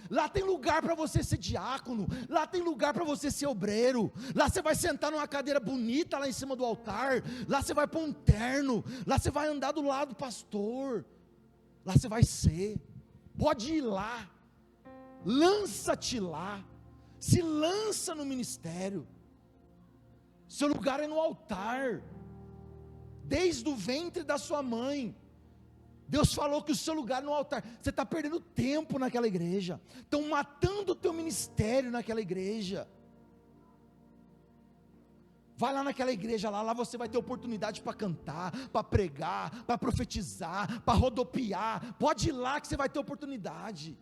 lá tem lugar para você ser diácono, lá tem lugar para você ser obreiro, lá você vai sentar numa cadeira bonita lá em cima do altar, lá você vai pôr um terno, lá você vai andar do lado do pastor, lá você vai ser, pode ir lá, lança-te lá, se lança no ministério, seu lugar é no altar. desde o ventre da sua mãe. Deus falou que o seu lugar no altar, você está perdendo tempo naquela igreja, estão matando o teu ministério naquela igreja. Vai lá naquela igreja lá você vai ter oportunidade para cantar, para pregar, para profetizar, para rodopiar, pode ir lá que você vai ter oportunidade.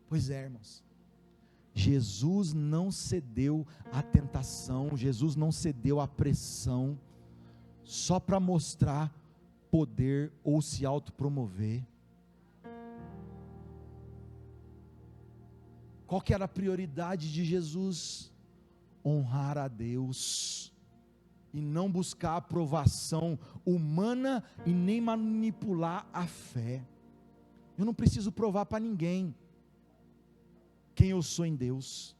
Pois é, irmãos, Jesus não cedeu à tentação, Jesus não cedeu à pressão, só para mostrar poder ou se autopromover. Qual que era a prioridade de Jesus? Honrar a Deus, e não buscar aprovação humana, e nem manipular a fé. Eu não preciso provar para ninguém quem eu sou em Deus,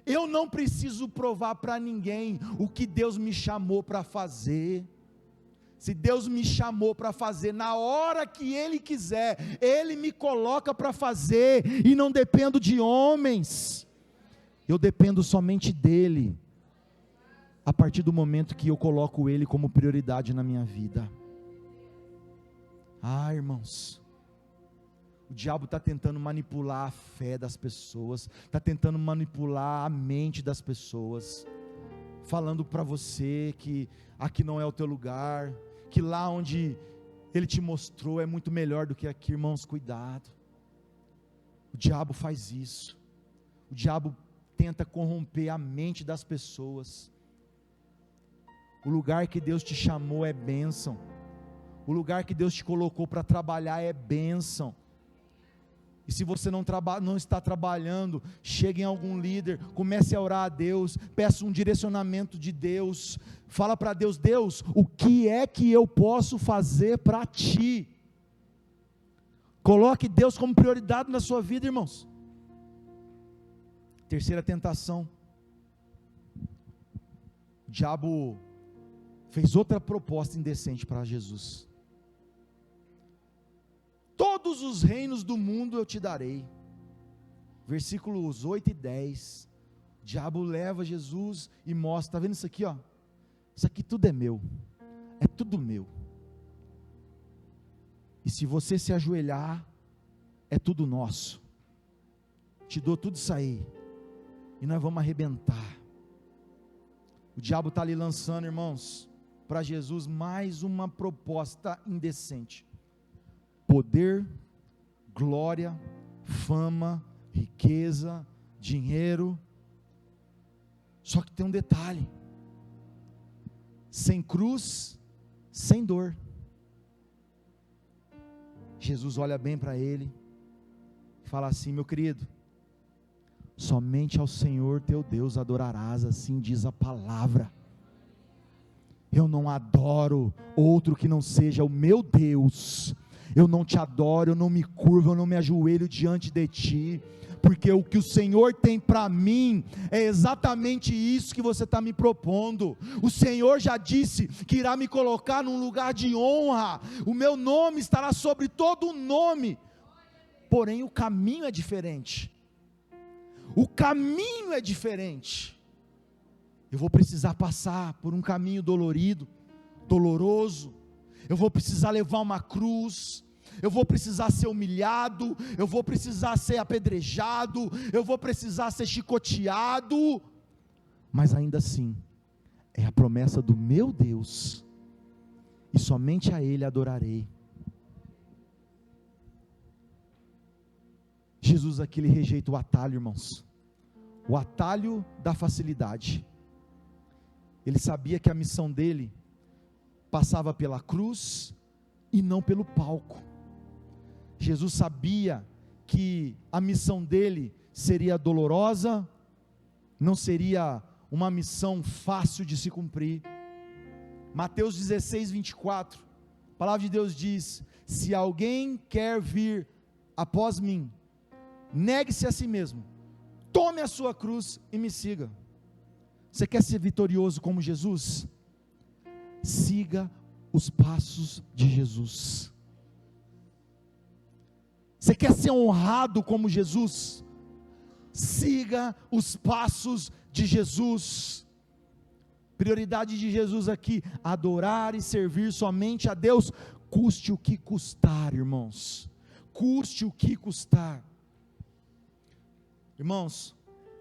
eu não preciso provar para ninguém o que Deus me chamou para fazer. Se Deus me chamou para fazer, na hora que Ele quiser, Ele me coloca para fazer, e não dependo de homens, eu dependo somente dEle, a partir do momento que eu coloco Ele como prioridade na minha vida. Irmãos, o diabo está tentando manipular a fé das pessoas, está tentando manipular a mente das pessoas, falando para você que aqui não é o teu lugar, que lá onde Ele te mostrou é muito melhor do que aqui. Irmãos, cuidado, o diabo faz isso, o diabo tenta corromper a mente das pessoas. O lugar que Deus te chamou é bênção, o lugar que Deus te colocou para trabalhar é bênção. E se você não está trabalhando, chegue em algum líder, comece a orar a Deus, peça um direcionamento de Deus, fala para Deus: Deus, o que é que eu posso fazer para Ti? Coloque Deus como prioridade na sua vida, irmãos. Terceira tentação, o diabo fez outra proposta indecente para Jesus: todos os reinos do mundo eu te darei. Versículos 8 e 10, o diabo leva Jesus e mostra: está vendo isso aqui, ó? Isso aqui tudo é meu, é tudo meu, e se você se ajoelhar, é tudo nosso, te dou tudo isso aí, e nós vamos arrebentar. O diabo está ali lançando, irmãos, para Jesus mais uma proposta indecente: poder, glória, fama, riqueza, dinheiro. Só que tem um detalhe: sem cruz, sem dor. Jesus olha bem para ele e fala assim: meu querido, somente ao Senhor teu Deus adorarás, assim diz a palavra. Eu não adoro outro que não seja o meu Deus. Eu não te adoro, eu não me curvo, eu não me ajoelho diante de ti, porque o que o Senhor tem para mim é exatamente isso que você está me propondo. O Senhor já disse que irá me colocar num lugar de honra, o meu nome estará sobre todo o nome, porém o caminho é diferente. O caminho é diferente. Eu vou precisar passar por um caminho dolorido, doloroso. Eu vou precisar levar uma cruz, eu vou precisar ser humilhado, eu vou precisar ser apedrejado, eu vou precisar ser chicoteado, mas ainda assim, é a promessa do meu Deus, e somente a Ele adorarei. Jesus aqui, ele rejeita o atalho, irmãos, o atalho da facilidade. Ele sabia que a missão dele passava pela cruz e não pelo palco. Jesus sabia que a missão dele seria dolorosa, não seria uma missão fácil de se cumprir. Mateus 16, 24, a palavra de Deus diz: se alguém quer vir após mim, negue-se a si mesmo, tome a sua cruz e me siga. Você quer ser vitorioso como Jesus? Siga os passos de Jesus. Você quer ser honrado como Jesus? Siga os passos de Jesus. Prioridade de Jesus aqui: adorar e servir somente a Deus, custe o que custar, irmãos, custe o que custar. Irmãos,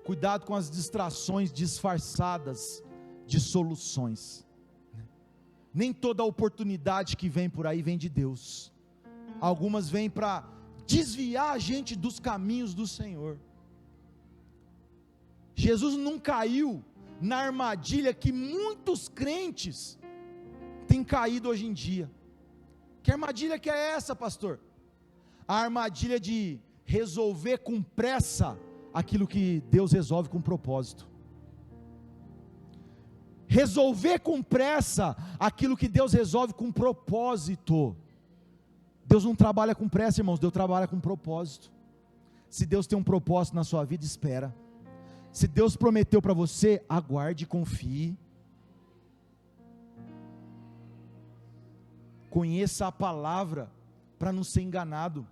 cuidado com as distrações disfarçadas de soluções. Nem toda oportunidade que vem por aí vem de Deus. Algumas vêm para desviar a gente dos caminhos do Senhor. Jesus não caiu na armadilha que muitos crentes têm caído hoje em dia. Que armadilha que é essa, pastor? A armadilha de resolver com pressa aquilo que Deus resolve com propósito. Resolver com pressa aquilo que Deus resolve com propósito. Deus não trabalha com pressa, irmãos, Deus trabalha com propósito. Se Deus tem um propósito na sua vida, espera. Se Deus prometeu para você, aguarde, confie. Conheça a palavra para não ser enganado.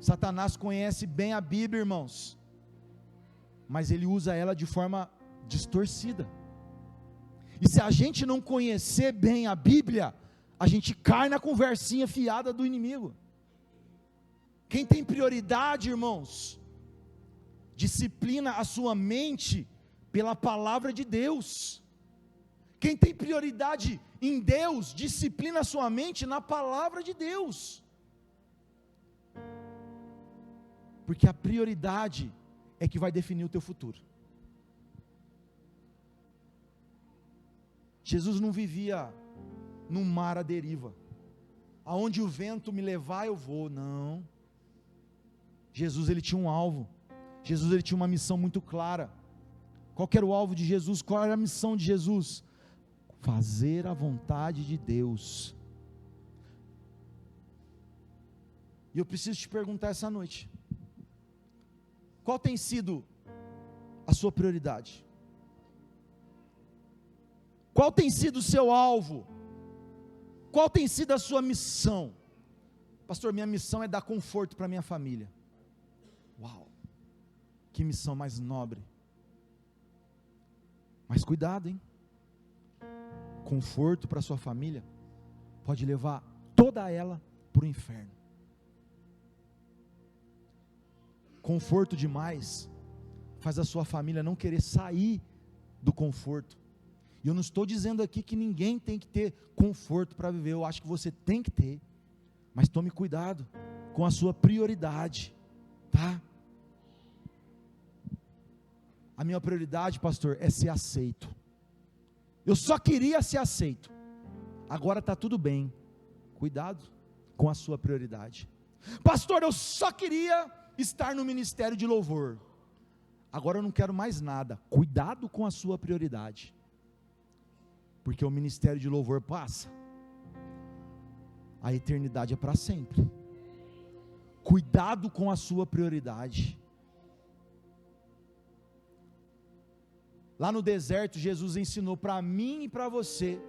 Satanás conhece bem a Bíblia, irmãos, mas ele usa ela de forma distorcida. E se a gente não conhecer bem a Bíblia, a gente cai na conversinha fiada do inimigo. Quem tem prioridade, irmãos, disciplina a sua mente pela palavra de Deus. Quem tem prioridade em Deus, disciplina a sua mente na palavra de Deus. Porque a prioridade é que vai definir o teu futuro. Jesus não vivia num mar à deriva, aonde o vento me levar eu vou, não. Jesus, ele tinha um alvo. Jesus, ele tinha uma missão muito clara. Qual que era o alvo de Jesus? Qual era a missão de Jesus? Fazer a vontade de Deus. E eu preciso te perguntar essa noite: qual tem sido a sua prioridade? Qual tem sido o seu alvo? Qual tem sido a sua missão? Pastor, minha missão é dar conforto para minha família. Uau, que missão mais nobre. Mas cuidado, hein? Conforto para sua família pode levar toda ela para o inferno. Conforto demais faz a sua família não querer sair do conforto. E eu não estou dizendo aqui que ninguém tem que ter conforto para viver, eu acho que você tem que ter, mas tome cuidado com a sua prioridade, tá? A minha prioridade, pastor, é ser aceito. Eu só queria ser aceito. Agora está tudo bem. Cuidado com a sua prioridade. Pastor, eu só queria estar no ministério de louvor. Agora eu não quero mais nada. Cuidado com a sua prioridade. Porque o ministério de louvor passa. A eternidade é para sempre. Cuidado com a sua prioridade. Lá no deserto, Jesus ensinou para mim e para você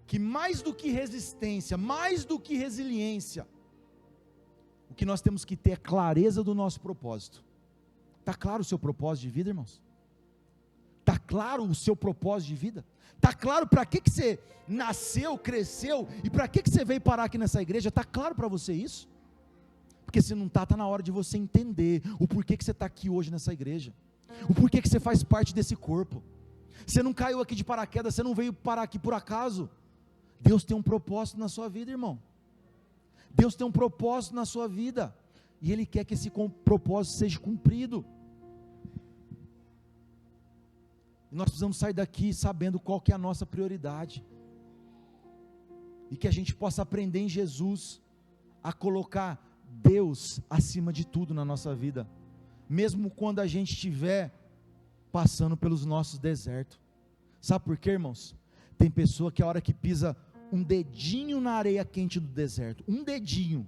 que mais do que resistência, mais do que resiliência, o que nós temos que ter é clareza do nosso propósito. Está claro o seu propósito de vida, irmãos? Está claro o seu propósito de vida? Está claro para que você nasceu, cresceu e para que você veio parar aqui nessa igreja? Está claro para você isso? Porque se não está na hora de você entender o porquê que você está aqui hoje nessa igreja, o porquê que você faz parte desse corpo. Você não caiu aqui de paraquedas, você não veio parar aqui por acaso. Deus tem um propósito na sua vida, irmão. Deus tem um propósito na sua vida, e Ele quer que esse propósito seja cumprido. Nós precisamos sair daqui sabendo qual que é a nossa prioridade, e que a gente possa aprender em Jesus a colocar Deus acima de tudo na nossa vida, mesmo quando a gente estiver passando pelos nossos desertos. Sabe por quê, irmãos? Tem pessoa que a hora que pisa um dedinho na areia quente do deserto, um dedinho,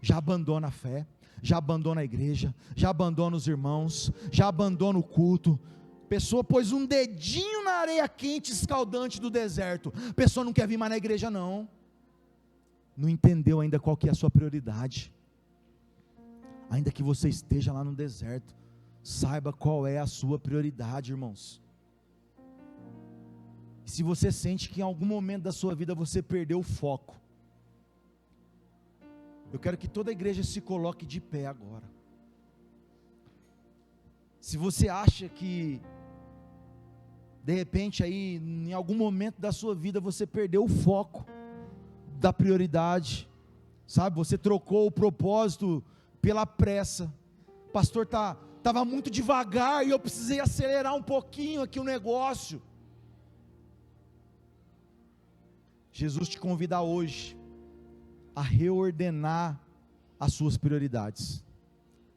já abandona a fé, já abandona a igreja, já abandona os irmãos, já abandona o culto. Pessoa pôs um dedinho na areia quente escaldante do deserto, pessoa não quer vir mais na igreja não entendeu ainda qual que é a sua prioridade. Ainda que você esteja lá no deserto, saiba qual é a sua prioridade, irmãos. Se você sente que em algum momento da sua vida você perdeu o foco, eu quero que toda a igreja se coloque de pé agora. Se você acha que de repente aí em algum momento da sua vida você perdeu o foco da prioridade, sabe? Você trocou o propósito pela pressa. Pastor, estava muito devagar e eu precisei acelerar um pouquinho aqui o negócio. Jesus te convida hoje a reordenar as suas prioridades.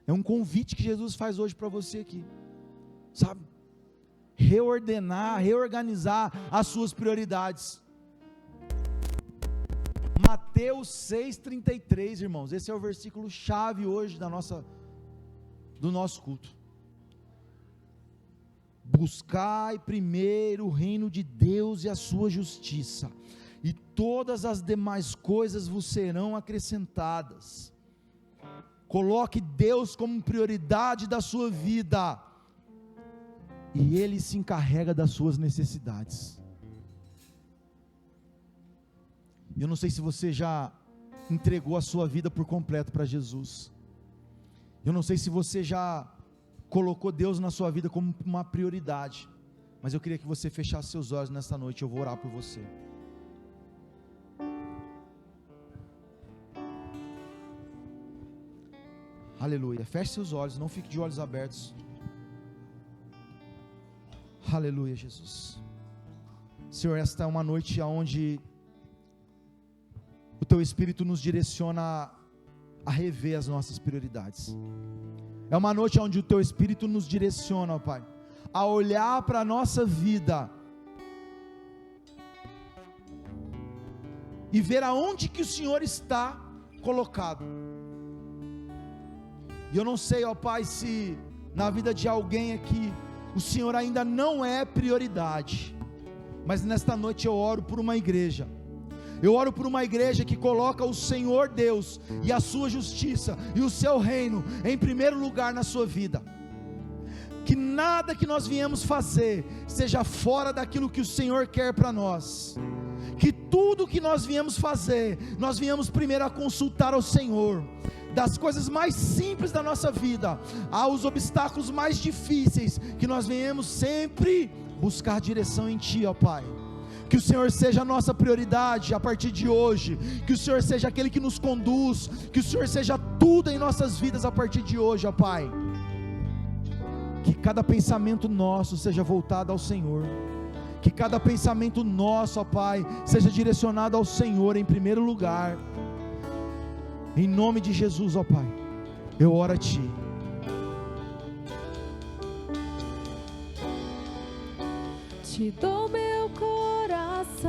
É um convite que Jesus faz hoje para você aqui, sabe? Reordenar, reorganizar as suas prioridades. Mateus 6,33, irmãos, esse é o versículo chave hoje do nosso culto. Buscai primeiro o reino de Deus e a sua justiça, e todas as demais coisas vos serão acrescentadas. Coloque Deus como prioridade da sua vida, e Ele se encarrega das suas necessidades. Eu não sei se você já entregou a sua vida por completo para Jesus. Eu não sei se você já colocou Deus na sua vida como uma prioridade. Mas eu queria que você fechasse seus olhos nesta noite. Eu vou orar por você. Aleluia. Feche seus olhos, não fique de olhos abertos. Aleluia, Jesus. Senhor, esta é uma noite onde o Teu Espírito nos direciona a rever as nossas prioridades. É uma noite onde o Teu Espírito nos direciona, ó Pai, a olhar para a nossa vida e ver aonde que o Senhor está colocado. E eu não sei, ó Pai, se na vida de alguém aqui o Senhor ainda não é prioridade, mas nesta noite eu oro por uma igreja. Eu oro por uma igreja que coloca o Senhor Deus e a sua justiça e o seu reino em primeiro lugar na sua vida. Que nada que nós viemos fazer seja fora daquilo que o Senhor quer para nós. Que tudo que nós viemos fazer, nós viemos primeiro a consultar ao Senhor. Das coisas mais simples da nossa vida aos obstáculos mais difíceis, que nós venhamos sempre buscar direção em Ti, ó Pai. Que o Senhor seja a nossa prioridade a partir de hoje, que o Senhor seja aquele que nos conduz, que o Senhor seja tudo em nossas vidas a partir de hoje, ó Pai. Que cada pensamento nosso seja voltado ao Senhor, que cada pensamento nosso, ó Pai, seja direcionado ao Senhor em primeiro lugar. Em nome de Jesus, ó Pai, eu oro a Ti. Te dou meu coração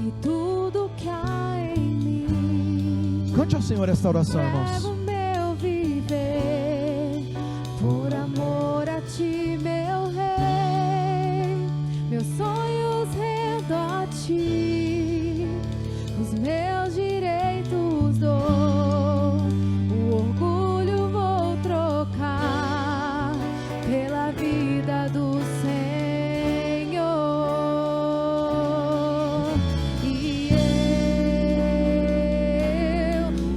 e tudo que há em mim. Cante ao Senhor esta oração, irmãos. Entrego meu viver por amor a Ti, meu Rei. Meus sonhos rendo a Ti, os meus direitos dou, o orgulho vou trocar pela vida do Senhor. E eu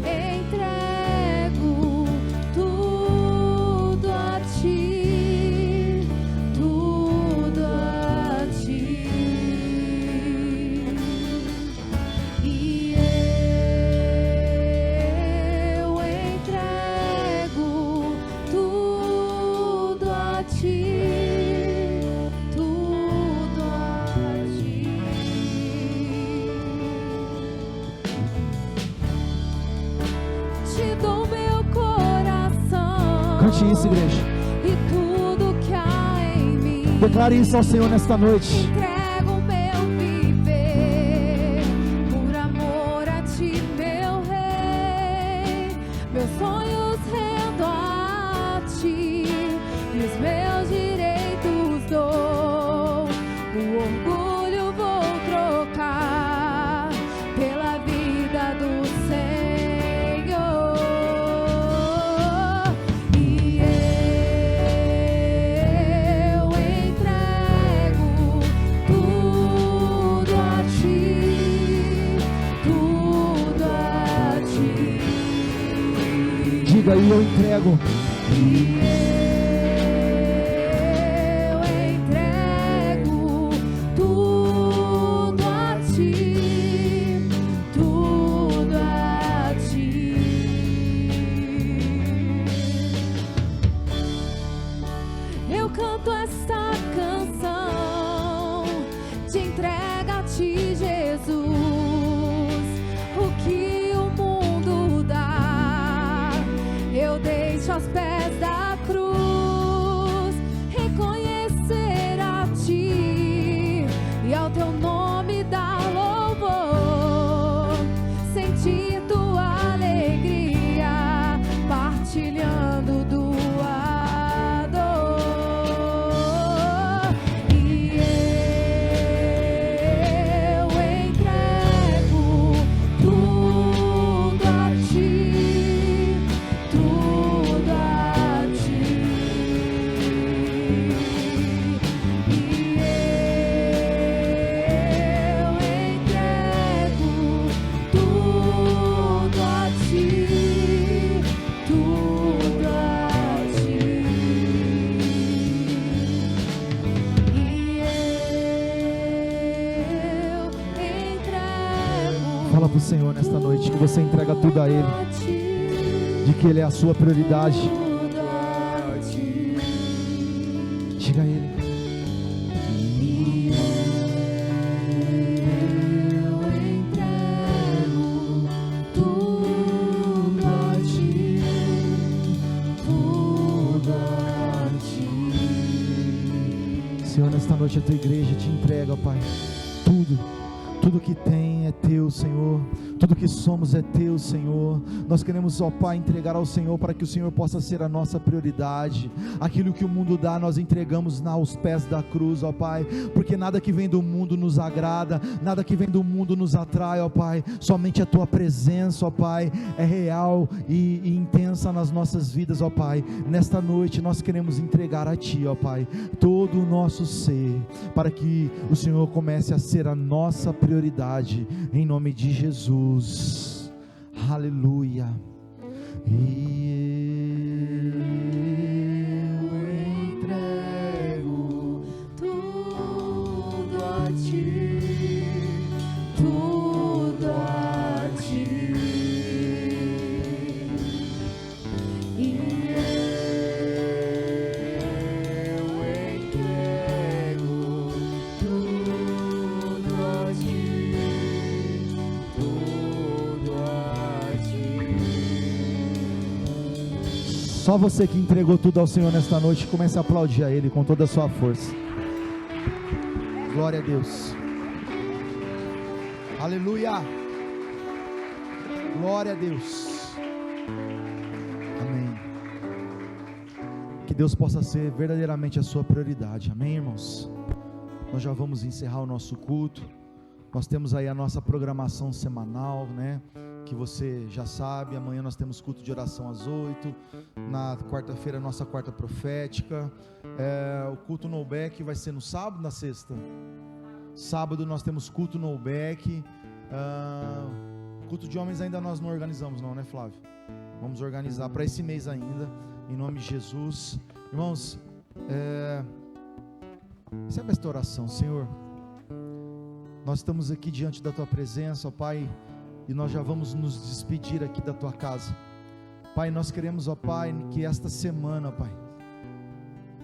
entrego tudo a Ti, tudo a Ti. E eu entrego tudo a Ti, tudo a Ti. Te dou meu coração. Cante isso, igreja. E tudo que há em mim. Declare isso ao Senhor nesta noite. Entrego meu viver por amor a Ti, meu Rei. Meus sonhos rendo a Ti e os meus direitos dou. O orgulho vou trocar pela vida do Senhor. E eu Diga aí, eu entrego. Fala para o Senhor nesta noite que você entrega tudo a Ele, de que Ele é a sua prioridade. Diga a Ele. Senhor, nesta noite a tua igreja te entrega, ó Pai, tudo que tem é teu, Senhor. Tudo que somos é teu, Senhor. Nós queremos, ó Pai, entregar ao Senhor para que o Senhor possa ser a nossa prioridade. Aquilo que o mundo dá, nós entregamos aos pés da cruz, ó Pai, porque nada que vem do mundo nos agrada, nada que vem do mundo nos atrai, ó Pai. Somente a tua presença, ó Pai, é real e intensa nas nossas vidas, ó Pai. Nesta noite nós queremos entregar a Ti, ó Pai, todo o nosso ser, para que o Senhor comece a ser a nossa prioridade, em nome de Jesus. Aleluia. E eu entrego tudo a Ti, tudo a Ti. E eu entrego tudo a Ti. Só você que entregou tudo ao Senhor nesta noite, comece a aplaudir a Ele com toda a sua força. Glória a Deus. Aleluia. Glória a Deus. Amém. Que Deus possa ser verdadeiramente a sua prioridade. Amém, irmãos? Nós já vamos encerrar o nosso culto. Nós temos aí a nossa programação semanal, né? Que você já sabe. Amanhã nós temos culto de oração às 8, na quarta-feira nossa quarta profética, o culto no back vai ser no sábado, na sexta? Sábado nós temos culto no back, culto de homens ainda nós não organizamos não, né, Flávio? Vamos organizar para esse mês ainda, em nome de Jesus. Irmãos, recebe esta oração. Senhor, nós estamos aqui diante da Tua presença, ó Pai, e nós já vamos nos despedir aqui da Tua casa. Pai, nós queremos, ó Pai, que esta semana, Pai,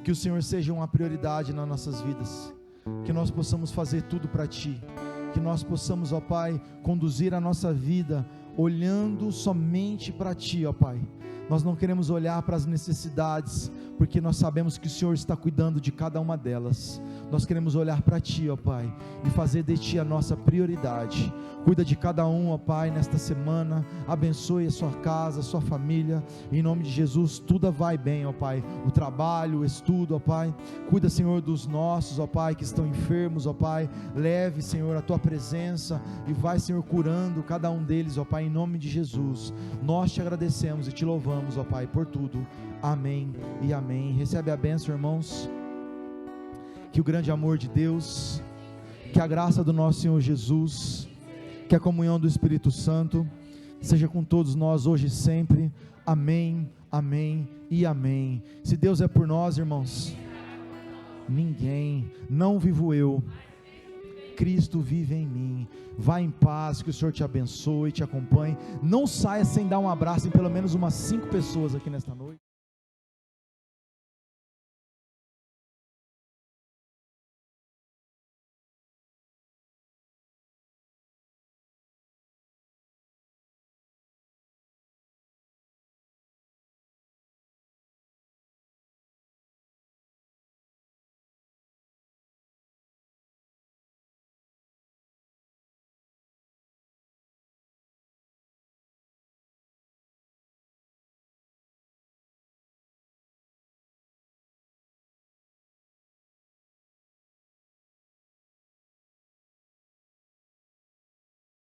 que o Senhor seja uma prioridade nas nossas vidas, que nós possamos fazer tudo para Ti, que nós possamos, ó Pai, conduzir a nossa vida olhando somente para Ti, ó Pai. Nós não queremos olhar para as necessidades, porque nós sabemos que o Senhor está cuidando de cada uma delas. Nós queremos olhar para Ti, ó Pai, e fazer de Ti a nossa prioridade. Cuida de cada um, ó Pai, nesta semana. Abençoe a sua casa, a sua família. Em nome de Jesus, tudo vai bem, ó Pai. O trabalho, o estudo, ó Pai. Cuida, Senhor, dos nossos, ó Pai, que estão enfermos, ó Pai. Leve, Senhor, a Tua presença e vai, Senhor, curando cada um deles, ó Pai, em nome de Jesus. Nós Te agradecemos e Te louvamos, ó Pai, por tudo. Amém e amém. Recebe a bênção, irmãos. Que o grande amor de Deus, que a graça do nosso Senhor Jesus, que a comunhão do Espírito Santo seja com todos nós hoje e sempre. Amém, amém e amém. Se Deus é por nós, irmãos, ninguém, não vivo eu, Cristo vive em mim. Vá em paz, que o Senhor te abençoe, te acompanhe. Não saia sem dar um abraço em pelo menos umas 5 pessoas aqui nesta noite.